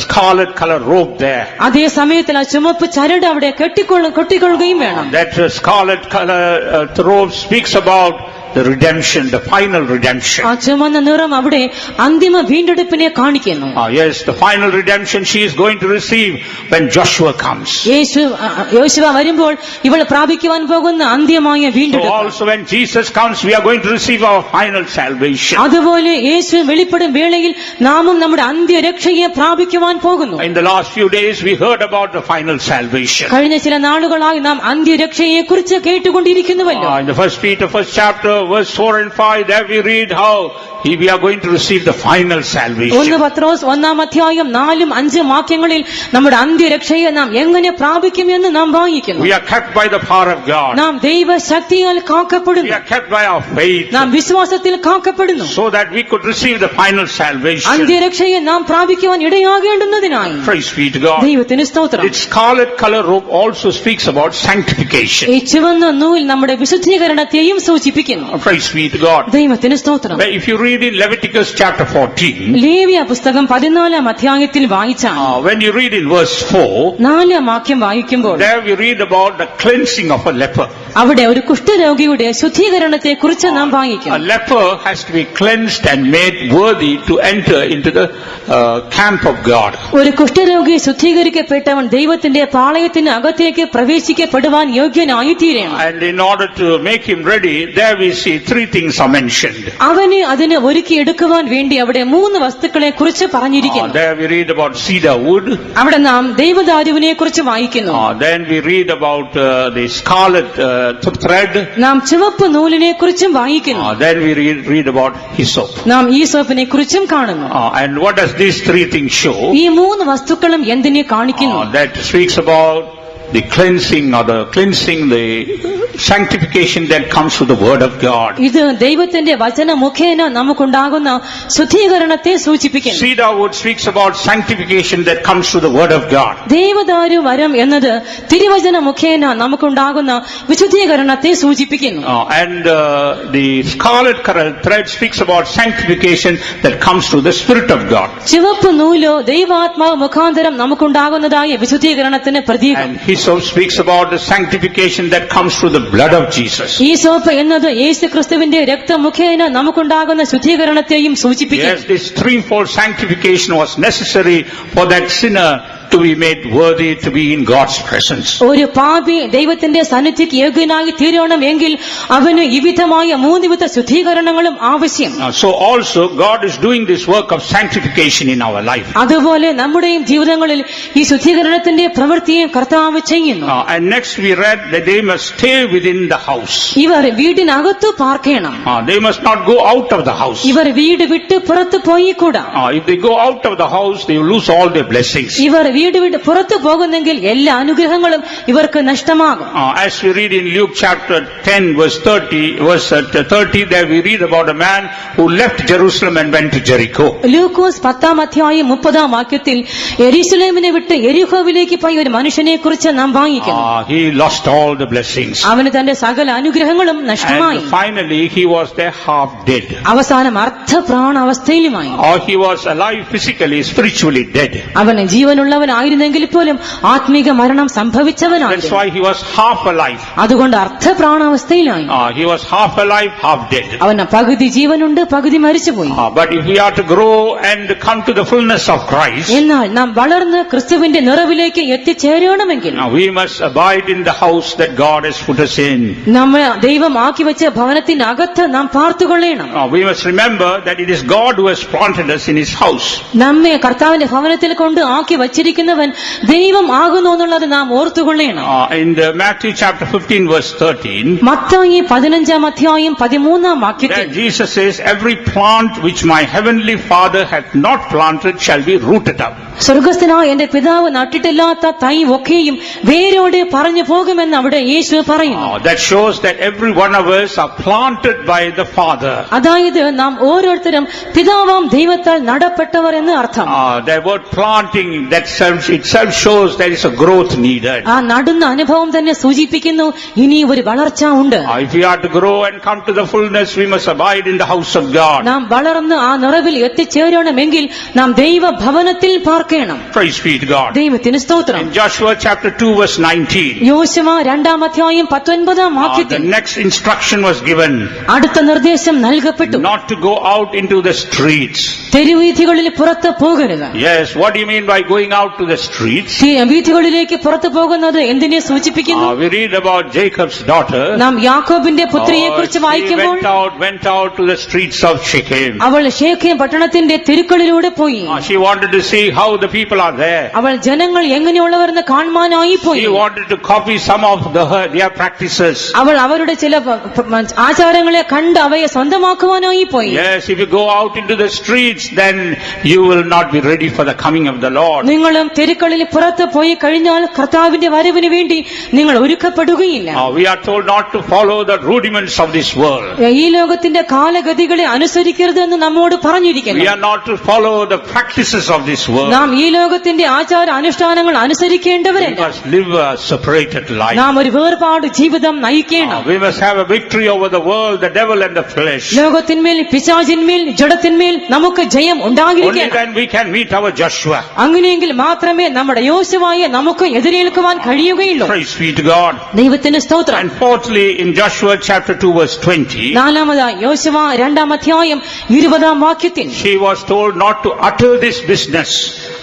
scarlet color robe there. അതേ സമയത്തിൽ ആ ചുമപ്പ് ചരട് അവിടെ കെട്ടിക്കൊള്ളുകയും വേണം. That scarlet color robe speaks about the redemption, the final redemption. ആ ചുമന്ന നിറം അവിടെ അന്തിമ വീണ്ടെടുപ്പിനെ കാണിക്കുന്നു. Yes, the final redemption she is going to receive when Joshua comes. യോശുവ വരുമ്പോൾ ഇവൾ പ്രാപിക്കുവാൻ പോകുന്ന അന്ത്യമായ So വീണ്ടെടുപ്പ്. also when Jesus comes, we are going to receive our final salvation. അതുപോലെ യേശു വെളിപ്പെടും വേളയിൽ നാമും നമ്മുടെ അന്ത്യരക്ഷയെ പ്രാപിക്കുവാൻ പോകുന്നു. In the last few days, we heard about the final salvation. കഴിഞ്ഞ ചില നാളുകളായി നാം അന്ത്യരക്ഷയെ കുറിച്ച് കേട്ടുകൊണ്ടിരിക്കുന്നുവല്ലോ. In the First Peter, first chapter, verse 4 and 5, there we read how we are going to receive the final salvation. 1 പത്രോസ് 1-ാം അധ്യായം 4-5 വാക്യങ്ങളിൽ നമ്മുടെ അന്ത്യരക്ഷയെ നാം എങ്ങനെ പ്രാപിക്കുമെന്ന് നാം വായിക്കുന്നു. We are kept by the power of God. നാം ദൈവശക്തിയാൽ We കാക്കപ്പെടുന്നു. are kept by our faith, നാം വിശ്വാസത്തിൽ കാക്കപ്പെടുന്നു. so that we could receive the final salvation. അന്ത്യരക്ഷയെ നാം പ്രാപിക്കുവാൻ ഇടയാകേണ്ടുന്നതിനായി. Praise be to God. ദൈവത്തിന് സ്തോത്രം. Its scarlet color robe also speaks about sanctification. ഈ ചുവന്ന നൂൽ നമ്മുടെ വിശുദ്ധീകരണത്തെയും സൂചിപ്പിക്കുന്നു. Praise be to God. ദൈവത്തിന് സ്തോത്രം. If you read in Leviticus chapter 14, ലേവ്യ പുസ്തകം 14-ാം അധ്യായത്തിൽ വായിച്ചാൽ when you read in verse 4, 4-ാം വാക്യം വായിക്കുമ്പോൾ there we read about the cleansing of a leper. അവിടെ ഒരു കുഷ്ഠരോഗിയുടെ ശുദ്ധീകരണത്തെ കുറിച്ച് നാം A വായിക്കും. leper has to be cleansed and made worthy to enter into the camp of God. ഒരു കുഷ്ഠരോഗി ശുദ്ധീകരിക്കപ്പെട്ടവൻ ദൈവത്തിന്റെ പാളയത്തിന് അകത്തേക്ക് പ്രവേശിക്കപ്പെടുവാൻ യോഗ്യനായി തീരണം. And in order to make him ready, there we see three things are mentioned. അവന് അതിന് ഒരുക്കിയെടുക്കുവാൻ വേണ്ടി അവിടെ 3 വസ്തുക്കളെ കുറിച്ച് പറഞ്ഞിരിക്കുന്നു. There we read about cedar wood. അവിടെ നാം ദൈവദാരുവിനെ കുറിച്ച് വായിക്കുന്നു. Then we read about the scarlet thread. നാം ചുവപ്പ് നൂലിനെ കുറിച്ചും വായിക്കുന്നു. Then we read about hyssop. നാം ഈസോപ്പിനെ കുറിച്ചും കാണുന്നു. And what does these three things show? ഈ 3 വസ്തുക്കളും എന്തിനെ കാണിക്കുന്നു? That speaks about the cleansing, the sanctification that comes through the word of God. ഇത് ദൈവത്തിന്റെ വചന മുഖേന നമുക്കുണ്ടാകുന്ന ശുദ്ധീകരണത്തെ സൂചിപ്പിക്കുന്നു. Cedar wood speaks about sanctification that comes through the word of God. ദേവദാരു വരം എന്നത് തിരുവചന മുഖേന നമുക്കുണ്ടാകുന്ന വിശുദ്ധീകരണത്തെ സൂചിപ്പിക്കുന്നു. And the scarlet thread speaks about sanctification that comes through the Spirit of God. ചുവപ്പ് നൂലോ ദൈവാത്മാവ് മുഖാന്തരം നമുക്കുണ്ടാകുന്നതായ വിശുദ്ധീകരണത്തിന് പ്രതീകം. And hyssop speaks about the sanctification that comes through the blood of Jesus. Aesop എന്നത് യേശു ക്രിസ്തുവിന്റെ രക്തം മുഖേന നമുക്കുണ്ടാകുന്ന ശുദ്ധീകരണത്തെയും സൂചിപ്പിക്കുന്നു. Yes, this threefold sanctification was necessary for that sinner to be made worthy to be in God's presence. ഒരു പാപി ദൈവത്തിന്റെ സന്നിധിക്ക് യോഗ്യനായി തീരണമെങ്കിൽ അവന് ഈ വിധമായ 3 വിധ ശുദ്ധീകരണങ്ങളും ആവശ്യം. So also God is doing this work of sanctification in our life. അതുപോലെ നമ്മുടെയും ജീവിതങ്ങളിൽ ഈ ശുദ്ധീകരണത്തിന്റെ പ്രവൃത്തിയെ കർത്താവ് ചെയ്യുന്നു. And next we read that they must stay within the house. ഇവർ വീടിനകത്ത് പാർക്കണം. They must not go out of the house. ഇവർ വീട് വിട്ട് പുറത്ത് പോയിക്കൂടാ. If they go out of the house, they will lose all their blessings. ഇവർ വീട് വിട്ട് പുറത്തു പോകുന്നെങ്കിൽ എല്ലാ അനുഗ്രഹങ്ങളും ഇവർക്ക് നഷ്ടമാകും. As we read in Luke chapter 10 verse 30, there we read about a man who left Jerusalem and went to Jericho. ലൂക്കോസ് 10-ാം അധ്യായം 30-ാം വാക്യത്തിൽ യെരൂശലേമിനെ വിട്ട് യെരിഹോവിലേക്ക് പോയ ഒരു മനുഷ്യനെ കുറിച്ച് നാം വായിക്കുന്നു. He lost all the blessings. അവന് തന്റെ സകല അനുഗ്രഹങ്ങളും നഷ്ടമായി. And finally he was there half dead. അവസാനം അർത്ഥപ്രാണാവസ്ഥയിലുമായി. Or he was alive physically, spiritually dead. അവന് ജീവനുള്ളവനായിരുന്നെങ്കിൽ പോലും ആത്മീക മരണം സംഭവിച്ചവനാണ്. That's why he was half alive. അതുകൊണ്ട് അർത്ഥപ്രാണാവസ്ഥയിലായി. He was half alive, half dead. അവന് പകുതി ജീവനുണ്ട്, പകുതി മരിച്ചുപോയി. But if we are to grow and come to the fullness of Christ, എന്നാൽ നാം വളർന്ന് ക്രിസ്തുവിന്റെ നിറവിലേക്ക് എത്തിച്ചേരണമെങ്കിൽ we must abide in the house that God has put us in. നമ്മൾ ദൈവം ആക്കി വെച്ച ഭവനത്തിനകത്ത് നാം പാർത്തുകൊള്ളണം. We must remember that it is God who has planted us in His house. നമ്മെ കർത്താവിന്റെ ഭവനത്തിൽ കൊണ്ട് ആക്കി വച്ചിരിക്കുന്നവൻ ദൈവം ആകുന്നു എന്നുള്ളത് നാം ഓർത്തുകൊള്ളണം. In Matthew chapter 15 verse 13, Mathai 15-ാം അധ്യായം 13-ാം വാക്യത്തിൽ Jesus says, every plant which my heavenly Father hath not planted shall be rooted up. സ്വർഗസ്ഥനായ എന്റെ പിതാവ് നട്ടിട്ടില്ലാത്ത തൈ ഒക്കെയും വേരോടെ പറഞ്ഞു പോകുമെന്ന് അവിടെ യേശു പറയുന്നു. That shows that every one of us are planted by the Father. അതായത് നാം ഓരോരുത്തരും പിതാവാം ദൈവത്താൽ നടപ്പെട്ടവർ എന്ന് അർത്ഥം. The word planting, that's itself shows there is a growth needed. ആ നടുന്ന അനുഭവം തന്നെ സൂചിപ്പിക്കുന്നു ഇനി ഒരു വളർച്ച ഉണ്ട്. If we are to grow and come to the fullness, we must abide in the house of God. നാം വളർന്ന് ആ നിറവിൽ എത്തിച്ചേരണമെങ്കിൽ നാം ദൈവഭവനത്തിൽ പാർക്കണം. Praise be to God. ദൈവത്തിന് സ്തോത്രം. In Joshua chapter 2 verse 19, യോശുവ 2-ാം അധ്യായം 19-ാം the വാക്യത്തിൽ next instruction was given അടുത്ത നിർദ്ദേശം നൽകപ്പെട്ടു. not to go out into the streets. തെരുവീഥികളിൽ പുറത്ത് പോകരുത്. Yes, what do you mean by going out to the streets? വീഥികളിലേക്ക് പുറത്ത് പോകുന്നത് എന്തിനെ സൂചിപ്പിക്കുന്നു? We read about Jacob's daughter. നാം യാക്കോബിന്റെ പുത്രിയെ കുറിച്ച് She വായിക്കുമ്പോൾ went out to the streets of Shechem. അവൾ ശേഖേം പട്ടണത്തിന്റെ തെരുക്കളിലൂടെ പോയി. She wanted to see how the people are there. അവൾ ജനങ്ങൾ എങ്ങനെയുള്ളവരെന്ന് കാണുവാനായി പോയി. She wanted to copy some of their practices. അവൾ അവരുടെ ചില ആചാരങ്ങളെ കണ്ട് അവയെ സ്വന്തമാക്കുവാനായി പോയി. Yes, if you go out into the streets, then you will not be ready for the coming of the Lord. നിങ്ങളും തെരുക്കളിൽ പുറത്ത് പോയി കഴിഞ്ഞാൽ കർത്താവിന്റെ വരവിന് വേണ്ടി നിങ്ങൾ ഒരുക്കപ്പെടുകയില്ല. We are told not to follow the rudiments of this world. ഈ ലോകത്തിന്റെ കാലഗതികളെ അനുസരിക്കരുത് എന്ന് നമ്മോട് പറഞ്ഞിരിക്കുന്നു. We are not to follow the practices of this world. നാം ഈ ലോകത്തിന്റെ ആചാര അനുഷ്ഠാനങ്ങൾ അനുസരിക്കേണ്ടവരല്ല. We must live a separated life. നാം ഒരു വേർപാട് ജീവിതം നയിക്കണം. We must have a victory over the world, the devil and the flesh. ലോകത്തിന്മേൽ പിശാചിന്മേൽ ജഡത്തിന്മേൽ നമുക്ക് ജയം Only ഉണ്ടാകിരിക്കണം. then we can meet our Joshua. അങ്ങനെയെങ്കിൽ മാത്രമേ നമ്മുടെ യോശുവയെ നമുക്ക് എതിരേൽക്കുവാൻ കഴിയുകയുള്ളൂ. Praise be to God. ദൈവത്തിന് സ്തോത്രം. And fourthly, in Joshua chapter 2 verse 20, നാലാമതായി യോശുവ 2-ാം അധ്യായം 20-ാം വാക്യത്തിൽ she was told not to utter this business.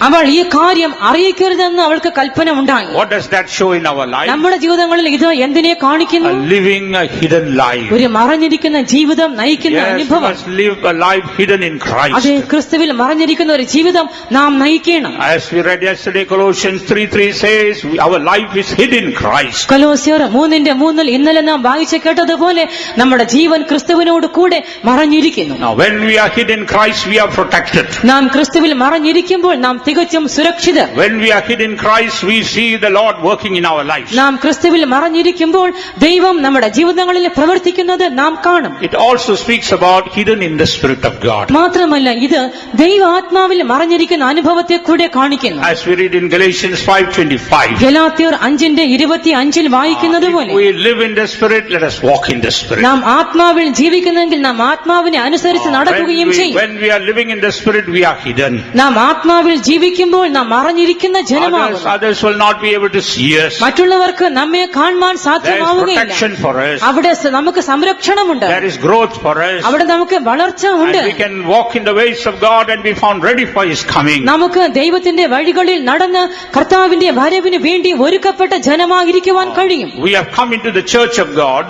അവൾ ഈ കാര്യം അറിയിക്കരുതെന്ന് അവൾക്ക് കൽപ്പന ഉണ്ടായി. What does that show in our life? നമ്മുടെ ജീവിതങ്ങളിൽ ഇത് എന്തിനെ കാണിക്കുന്നു? A living a hidden life. ഒരു മറഞ്ഞിരിക്കുന്ന ജീവിതം നയിക്കുന്ന Yes, we അനുഭവം. must live a life hidden in Christ. അത് ക്രിസ്തുവിൽ മറഞ്ഞിരിക്കുന്ന ഒരു ജീവിതം നാം നയിക്കണം. As we read yesterday, Colossians 3:3 says, our life is hid in Christ. കൊലോസ്യർ 3:3 ഇന്നലെ നാം വായിച്ചു കേട്ടതുപോലെ നമ്മുടെ ജീവൻ ക്രിസ്തുവിനോട് കൂടെ മറഞ്ഞിരിക്കുന്നു. Now, when we are hid in Christ, we are protected. നാം ക്രിസ്തുവിൽ മറഞ്ഞിരിക്കുമ്പോൾ നാം തികച്ചും സുരക്ഷിതർ. When we are hid in Christ, we see the Lord working in our lives. നാം ക്രിസ്തുവിൽ മറഞ്ഞിരിക്കുമ്പോൾ ദൈവം നമ്മുടെ ജീവിതങ്ങളിൽ പ്രവർത്തിക്കുന്നത് നാം കാണും. It also speaks about hidden in the Spirit of God. മാത്രമല്ല ഇത് ദൈവാത്മാവിൽ മറഞ്ഞിരിക്കുന്ന അനുഭവത്തെ കൂടെ കാണിക്കുന്നു. As we read in Galatians 5:25. ഗലാത്യർ 5:25 വായിക്കുന്നത് പോലെ If we live in the Spirit, let us walk in the Spirit. നാം ആത്മാവിൽ ജീവിക്കുന്നെങ്കിൽ നാം ആത്മാവിനെ അനുസരിച്ച് നടക്കുകയും ചെയ്യും. When we are living in the Spirit, we are hidden. നാം ആത്മാവിൽ ജീവിക്കുമ്പോൾ നാം മറഞ്ഞിരിക്കുന്ന ജനമാകും. Others will not be able to see us. മറ്റുള്ളവർക്ക് നമ്മെ കാണുവാൻ There is സാധ്യമാവുകയില്ല. protection for us. അവിടെ നമുക്ക് സംരക്ഷണമുണ്ട്. There is growth for us. അവിടെ നമുക്ക് വളർച്ച ഉണ്ട്. And we can walk in the ways of God and be found ready for His coming. നമുക്ക് ദൈവത്തിന്റെ വഴികളിൽ നടന്ന് കർത്താവിന്റെ വരവിന് വേണ്ടി ഒരുക്കപ്പെട്ട ജനമായിരിക്കുവാൻ കഴിയും. We have come into the church of God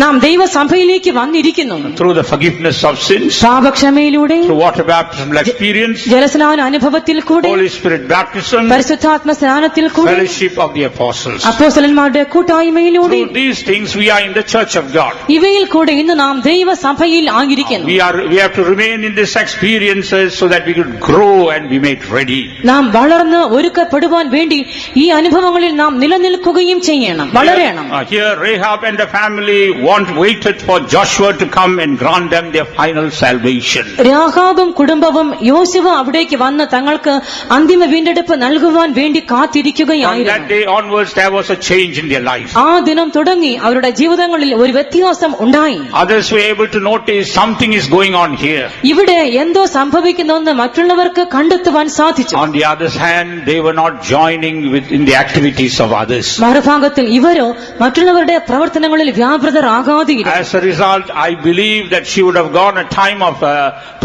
നാം ദൈവസഭയിലേക്ക് വന്നിരിക്കുന്നു. through the forgiveness of sins, പാപക്ഷമയിലൂടെ, through water baptismal experience, ജലസ്നാന അനുഭവത്തിൽ കൂടെ, Holy Spirit baptism, പരിശുദ്ധാത്മ സ്നാനത്തിൽ കൂടെ, fellowship of the apostles. അപ്പോസ്തലന്മാരുടെ കൂട്ടായ്മയിലൂടെ, Through these things we are in the church of God. ഇവയിൽ കൂടെ ഇന്ന് നാം ദൈവസഭയിൽ ആയിരിക്കുന്നു. We have to remain in these experiences so that we could grow and be made ready. നാം വളർന്ന് ഒരുക്കപ്പെടുവാൻ വേണ്ടി ഈ അനുഭവങ്ങളിൽ നാം നിലനിൽക്കുകയും ചെയ്യണം, വളരണം. Here Rahab and the family waited for Joshua to come and grant them their final salvation. രാഹാബും കുടുംബവും യോശുവ അവിടേക്ക് വന്ന് തങ്ങൾക്ക് അന്തിമ വീണ്ടെടുപ്പ് നൽകുവാൻ വേണ്ടി From കാത്തിരിക്കുകയായിരുന്നു. that day onwards there was a change in their life. ആ ദിനം തുടങ്ങി അവരുടെ ജീവിതങ്ങളിൽ ഒരു വ്യത്യാസം ഉണ്ടായി. Others were able to notice something is going on here. ഇവിടെ എന്തോ സംഭവിക്കുന്നെന്ന് മറ്റുള്ളവർക്ക് കണ്ടെത്തുവാൻ സാധിച്ചു. On the other hand, they were not joining in the activities of others. മറുഭാഗത്തിൽ ഇവരോ മറ്റുള്ളവരുടെ പ്രവർത്തനങ്ങളിൽ വ്യാപൃതരാകാതെയിരുന്നു. As a result, I believe that she would have gone a time of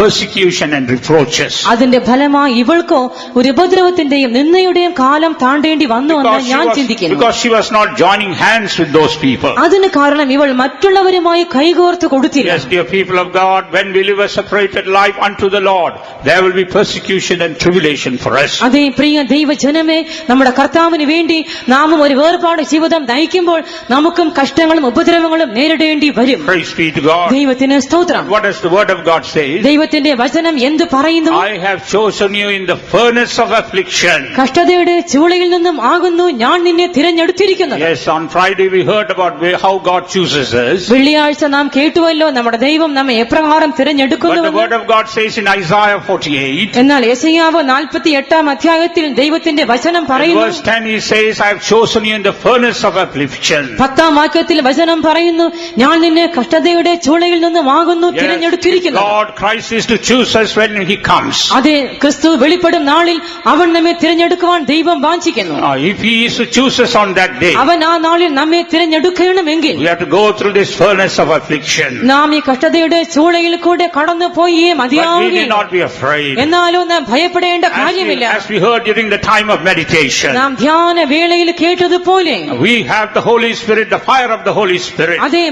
persecution and reproaches. അതിന്റെ ഫലമായി ഇവൾക്കോ ഒരു ഉപദ്രവത്തിന്റെയും നിന്ദയുടെയും കാലം താണ്ടേണ്ടി വന്നു എന്ന് ഞാൻ ചിന്തിക്കുന്നു. Because she was not joining hands with those people. അതിന് കാരണം ഇവൾ മറ്റുള്ളവരുമായി കൈകോർത്ത് കൊടുത്തില്ല. Yes, dear people of God, when we live a separated life unto the Lord, there will be persecution and tribulation for us. അതേ പ്രിയ ദൈവജനമേ, നമ്മുടെ കർത്താവിന് വേണ്ടി നാമും ഒരു വേർപാട് ജീവിതം നയിക്കുമ്പോൾ നമുക്കും കഷ്ടങ്ങളും ഉപദ്രവങ്ങളും നേരിടേണ്ടി വരും. Praise be to God. ദൈവത്തിന് സ്തോത്രം. What does the word of God say? ദൈവത്തിന്റെ വചനം എന്തു പറയുന്നു? I have chosen you in the first furnace of affliction. കഷ്ടതയുടെ ചൂളയിൽ നിന്നും ആകുന്നു ഞാൻ നിന്നെ തിരഞ്ഞെടുത്തിരിക്കുന്നത്. Yes, on Friday we heard about how God chooses us. വെള്ളിയാഴ്ച നാം കേട്ടുവല്ലോ നമ്മുടെ ദൈവം നമ്മെ എപ്രകാരം But the തിരഞ്ഞെടുക്കുന്നു. word of God says in Isaiah 48, എന്നാൽ യെശയ്യാവ് 48-ാം അധ്യായത്തിൽ ദൈവത്തിന്റെ വചനം in പറയുന്നു. verse 10 he says, I have chosen you in the furnace of affliction. 10-ാം വാക്യത്തിൽ വചനം പറയുന്നു ഞാൻ നിന്നെ കഷ്ടതയുടെ ചൂളയിൽ നിന്നും ആകുന്നു Yes, തിരഞ്ഞെടുത്തിരിക്കുന്നു. God, Christ is to choose us when he comes. അതെ, ക്രിസ്തു വെളിപ്പെടും നാളിൽ അവൻ നമ്മെ തിരഞ്ഞെടുക്കുവാൻ ദൈവം വാഞ്ചിക്കുന്നു. If he is to choose us on that day, അവൻ ആ നാളിൽ നമ്മെ തിരഞ്ഞെടുക്കണമെങ്കിൽ we have to go through this furnace of affliction. നാം ഈ കഷ്ടതയുടെ ചൂളയിൽ കൂടെ കടന്നു പോയേ But we need മതിയാവുകയില്ല. not be afraid. എന്നാലും നാം ഭയപ്പെടേണ്ട കാര്യമില്ല. As we heard during the time of meditation, നാം ധ്യാന വേളയിൽ കേട്ടതുപോലെ we have the Holy Spirit, the fire of the Holy Spirit. അതെ,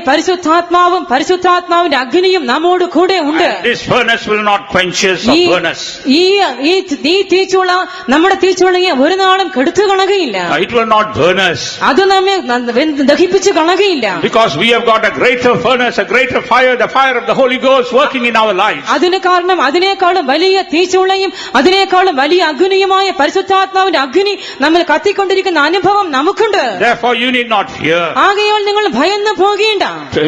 പരിശുദ്ധാത്മാവിന്റെ അഗ്നിയും നമ്മോട് കൂടെ ഉണ്ട്. And this furnace will not quench us or burn us. ഈ തീച്ചൂള നമ്മുടെ തീച്ചൂളയെ ഒരു നാളും കെടുത്തു കളകയില്ല. It will not burn us. അത് നമ്മെ ദഹിപ്പിച്ചു കളകയില്ല. Because we have got a greater furnace, a greater fire, the fire of the Holy Ghost working in our lives. അതിന് കാരണം അതിനേക്കാളും വലിയ തീച്ചൂളയും അതിനേക്കാളും വലിയ അഗ്നിയുമായ പരിശുദ്ധാത്മാവിന്റെ അഗ്നി നമ്മൾ കത്തിക്കൊണ്ടിരിക്കുന്ന അനുഭവം നമുക്കുണ്ട്. Therefore you need not fear. ആകയാൽ നിങ്ങൾ ഭയന്ന് പോകേണ്ട.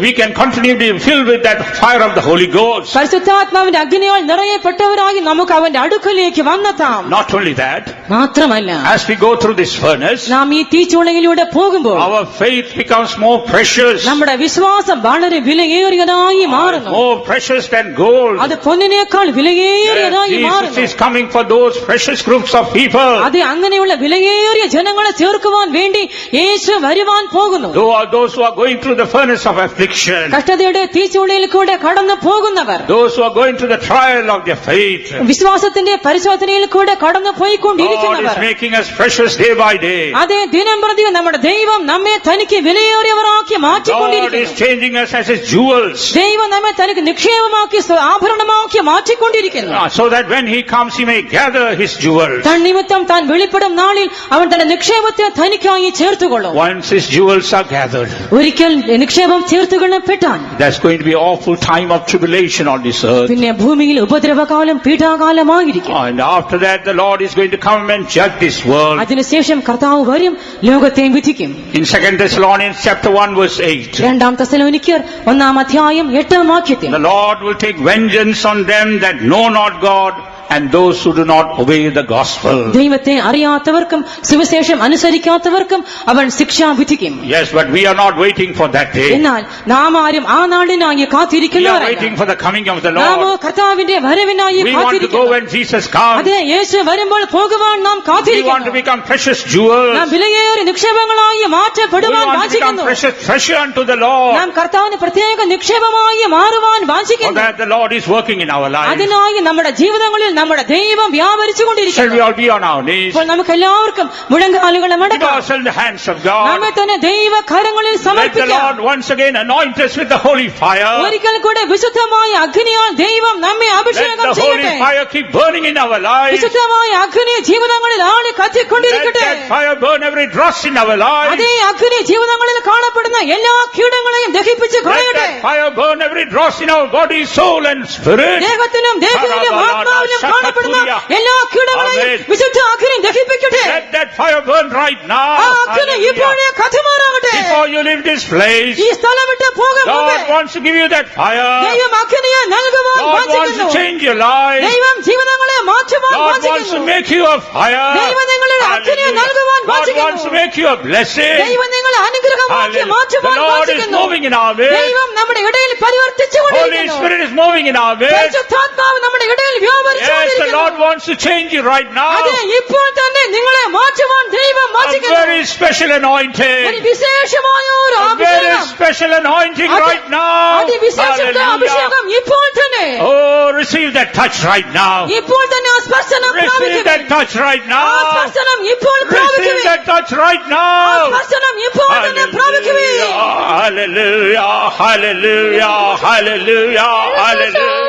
We can continue to be filled with that fire of the Holy Ghost. പരിശുദ്ധാത്മാവിന്റെ അഗ്നിയാൽ നിറയപ്പെട്ടവരായി നമുക്ക് അവന്റെ അടുക്കലേക്ക് വന്നെത്താം. Not only that, മാത്രമല്ല as we go through this furnace, നാം ഈ തീച്ചൂളയിലൂടെ പോകുമ്പോൾ our faith becomes more precious, നമ്മുടെ വിശ്വാസം വളരെ വിലയേറിയതായി മാറുന്നു. more precious than gold. അത് പൊന്നിനേക്കാൾ വിലയേറിയതായി Jesus മാറുന്നു. is coming for those precious groups of people. അത് അങ്ങനെയുള്ള വിലയേറിയ ജനങ്ങളെ ചേർക്കുവാൻ വേണ്ടി യേശു വരുവാൻ പോകുന്നു. Those who are going through the furnace of affliction, കഷ്ടതയുടെ തീച്ചൂളയിൽ കൂടെ കടന്നു പോകുന്നവർ, those who are going through the trial of their faith. വിശ്വാസത്തിന്റെ പരിശോധനയിൽ കൂടെ കടന്നു God പോയിക്കൊണ്ടിരിക്കുന്നവർ, is making us precious day by day. അതേ ദിനം പ്രതി നമ്മുടെ ദൈവം നമ്മെ തനിക്ക് വിലയേറിയവരാക്കി God is മാറ്റിക്കൊണ്ടിരിക്കുന്നു. changing us as his jewels, ദൈവം നമ്മെ തനിക്ക് നിക്ഷേപമാക്കി ആഭരണമാക്കി മാറ്റിക്കൊണ്ടിരിക്കുന്നു. so that when he comes he may gather his jewels. തന്നിമിത്തം താൻ വെളിപ്പെടും നാളിൽ അവൻ തന്റെ നിക്ഷേപത്തെ തനിക്കായി ചേർത്തുകൊള്ളും. Once his jewels are gathered, ഒരിക്കൽ നിക്ഷേപം ചേർത്തുകൊള്ളപ്പെട്ടാൽ there's going to be awful time of tribulation on this earth. പിന്നെ ഭൂമിയിൽ ഉപദ്രവകാലം പീഠാകാലമായിരിക്കും. And after that the Lord is going to come and judge this world. അതിനുശേഷം കർത്താവ് വരും, ലോകത്തെ വിധിക്കും. In 2 Thessalonians chapter 1 verse 8, 2 തെസ്സലോനിക്കർ 1-8 the Lord will take vengeance on them that know not God and those who do not obey the gospel. ദൈവത്തെ അറിയാത്തവർക്കും സുവിശേഷം അനുസരിക്കാത്തവർക്കും അവൻ ശിക്ഷ വിധിക്കും. Yes, but we are not waiting for that day. എന്നാൽ നാം ആരും ആ നാളിനായി We are കാത്തിരിക്കുന്നവരല്ല. waiting for the coming of the നാം Lord. കർത്താവിന്റെ വരവിനായി We want to go കാത്തിരിക്കുന്നു. when Jesus comes. അതെ, യേശു വരുമ്പോൾ പോകുവാൻ നാം We want to കാത്തിരിക്കുന്നു. become precious jewels. നാം വിലയേറിയ നിക്ഷേപങ്ങളായി We മാറ്റപ്പെടുവാൻ want to become വാഞ്ചിക്കുന്നു. precious treasure unto the Lord. നാം കർത്താവിന് പ്രത്യേക നിക്ഷേപമായി മാറുവാൻ For വാഞ്ചിക്കുന്നു. that the Lord is working in our lives. അതിനായി നമ്മുടെ ജീവിതങ്ങളിൽ നമ്മുടെ ദൈവം Shall we വ്യാപരിച്ചുകൊണ്ടിരിക്കുന്നു. all be on our knees? ഇപ്പോൾ നമുക്ക് എല്ലാവർക്കും മുഴങ്കാലുകളെ Give മടക്കാം. ourselves in the hands of നമ്മെ God. തന്നെ ദൈവ കരങ്ങളിൽ Let the സമർപ്പിക്കാം. Lord once again anoint us with the holy fire. ഒരിക്കൽ കൂടെ വിശുദ്ധമായ അഗ്നിയാൽ ദൈവം നമ്മെ Let അഭിഷേകം the holy ചെയ്യട്ടെ. fire keep burning in our lives. വിശുദ്ധമായ അഗ്നി ജീവിതങ്ങളിൽ ആളി Let കത്തിക്കൊണ്ടിരിക്കട്ടെ. that fire burn every dross in our lives. അതേ അഗ്നി ജീവിതങ്ങളിൽ കാണപ്പെടുന്ന എല്ലാ കീടങ്ങളെയും ദഹിപ്പിച്ച് Let കളയട്ടെ. that fire burn every dross in our body, soul and spirit. ദേഹത്തിനും ദേഹിയിലും ആത്മാവിലും കാണപ്പെടുന്ന എല്ലാ കീടങ്ങളെയും Amen. വിശുദ്ധ അഗ്നി ദഹിപ്പിക്കട്ടെ. Let that fire burn right ആ now. അഗ്നി ഇപ്പോഴേ കത്തുമാറാകട്ടെ. Before you leave this place, ഈ സ്ഥലം വിട്ട് പോകും മുമ്പേ God wants to give you that fire. ദൈവം അഗ്നിയെ നൽകുവാൻ God wants വാഞ്ചിക്കുന്നു. to change your life. ദൈവം ജീവിതങ്ങളെ മാറ്റുവാൻ God wants to വാഞ്ചിക്കുന്നു. make you a fire. ദൈവം നിങ്ങളെ അഗ്നിയെ നൽകുവാൻ God wants to വാഞ്ചിക്കുന്നു. make you a blessing. ദൈവം നിങ്ങളെ അനുഗ്രഹമാക്കി Hallelujah. The മാറ്റുവാൻ Lord is വാഞ്ചിക്കുന്നു. moving in our midst. ദൈവം നമ്മുടെ ഇടയിൽ Holy പരിവർത്തിച്ചുകൊണ്ടിരിക്കുന്നു. Spirit is moving in our midst. പരിശുദ്ധാത്മാവ് നമ്മുടെ ഇടയിൽ Yes, the Lord വ്യാപരിച്ചുകൊണ്ടിരിക്കുന്നു. wants to change you right now. അതെ, ഇപ്പോൾ തന്നെ നിങ്ങളെ മാറ്റുവാൻ ദൈവം A വാഞ്ചിക്കുന്നു. very special anointing. ഒരു വിശേഷമായ ഒരു A very അഭിഷേകം, special anointing right now. അതിവിശേഷപ്പെട്ട Hallelujah. അഭിഷേകം ഇപ്പോൾ തന്നെ, Oh, receive that touch right now. ഇപ്പോൾ തന്നെ ആ സ്പർശനം Receive പ്രാപിക്കുവിൻ. that touch right ആ now. സ്പർശനം ഇപ്പോൾ Receive പ്രാപിക്കുവിൻ. that touch right ആ now. സ്പർശനം ഇപ്പോൾ തന്നെ പ്രാപിക്കുവിൻ. Hallelujah, hallelujah, hallelujah, hallelujah, hallelujah.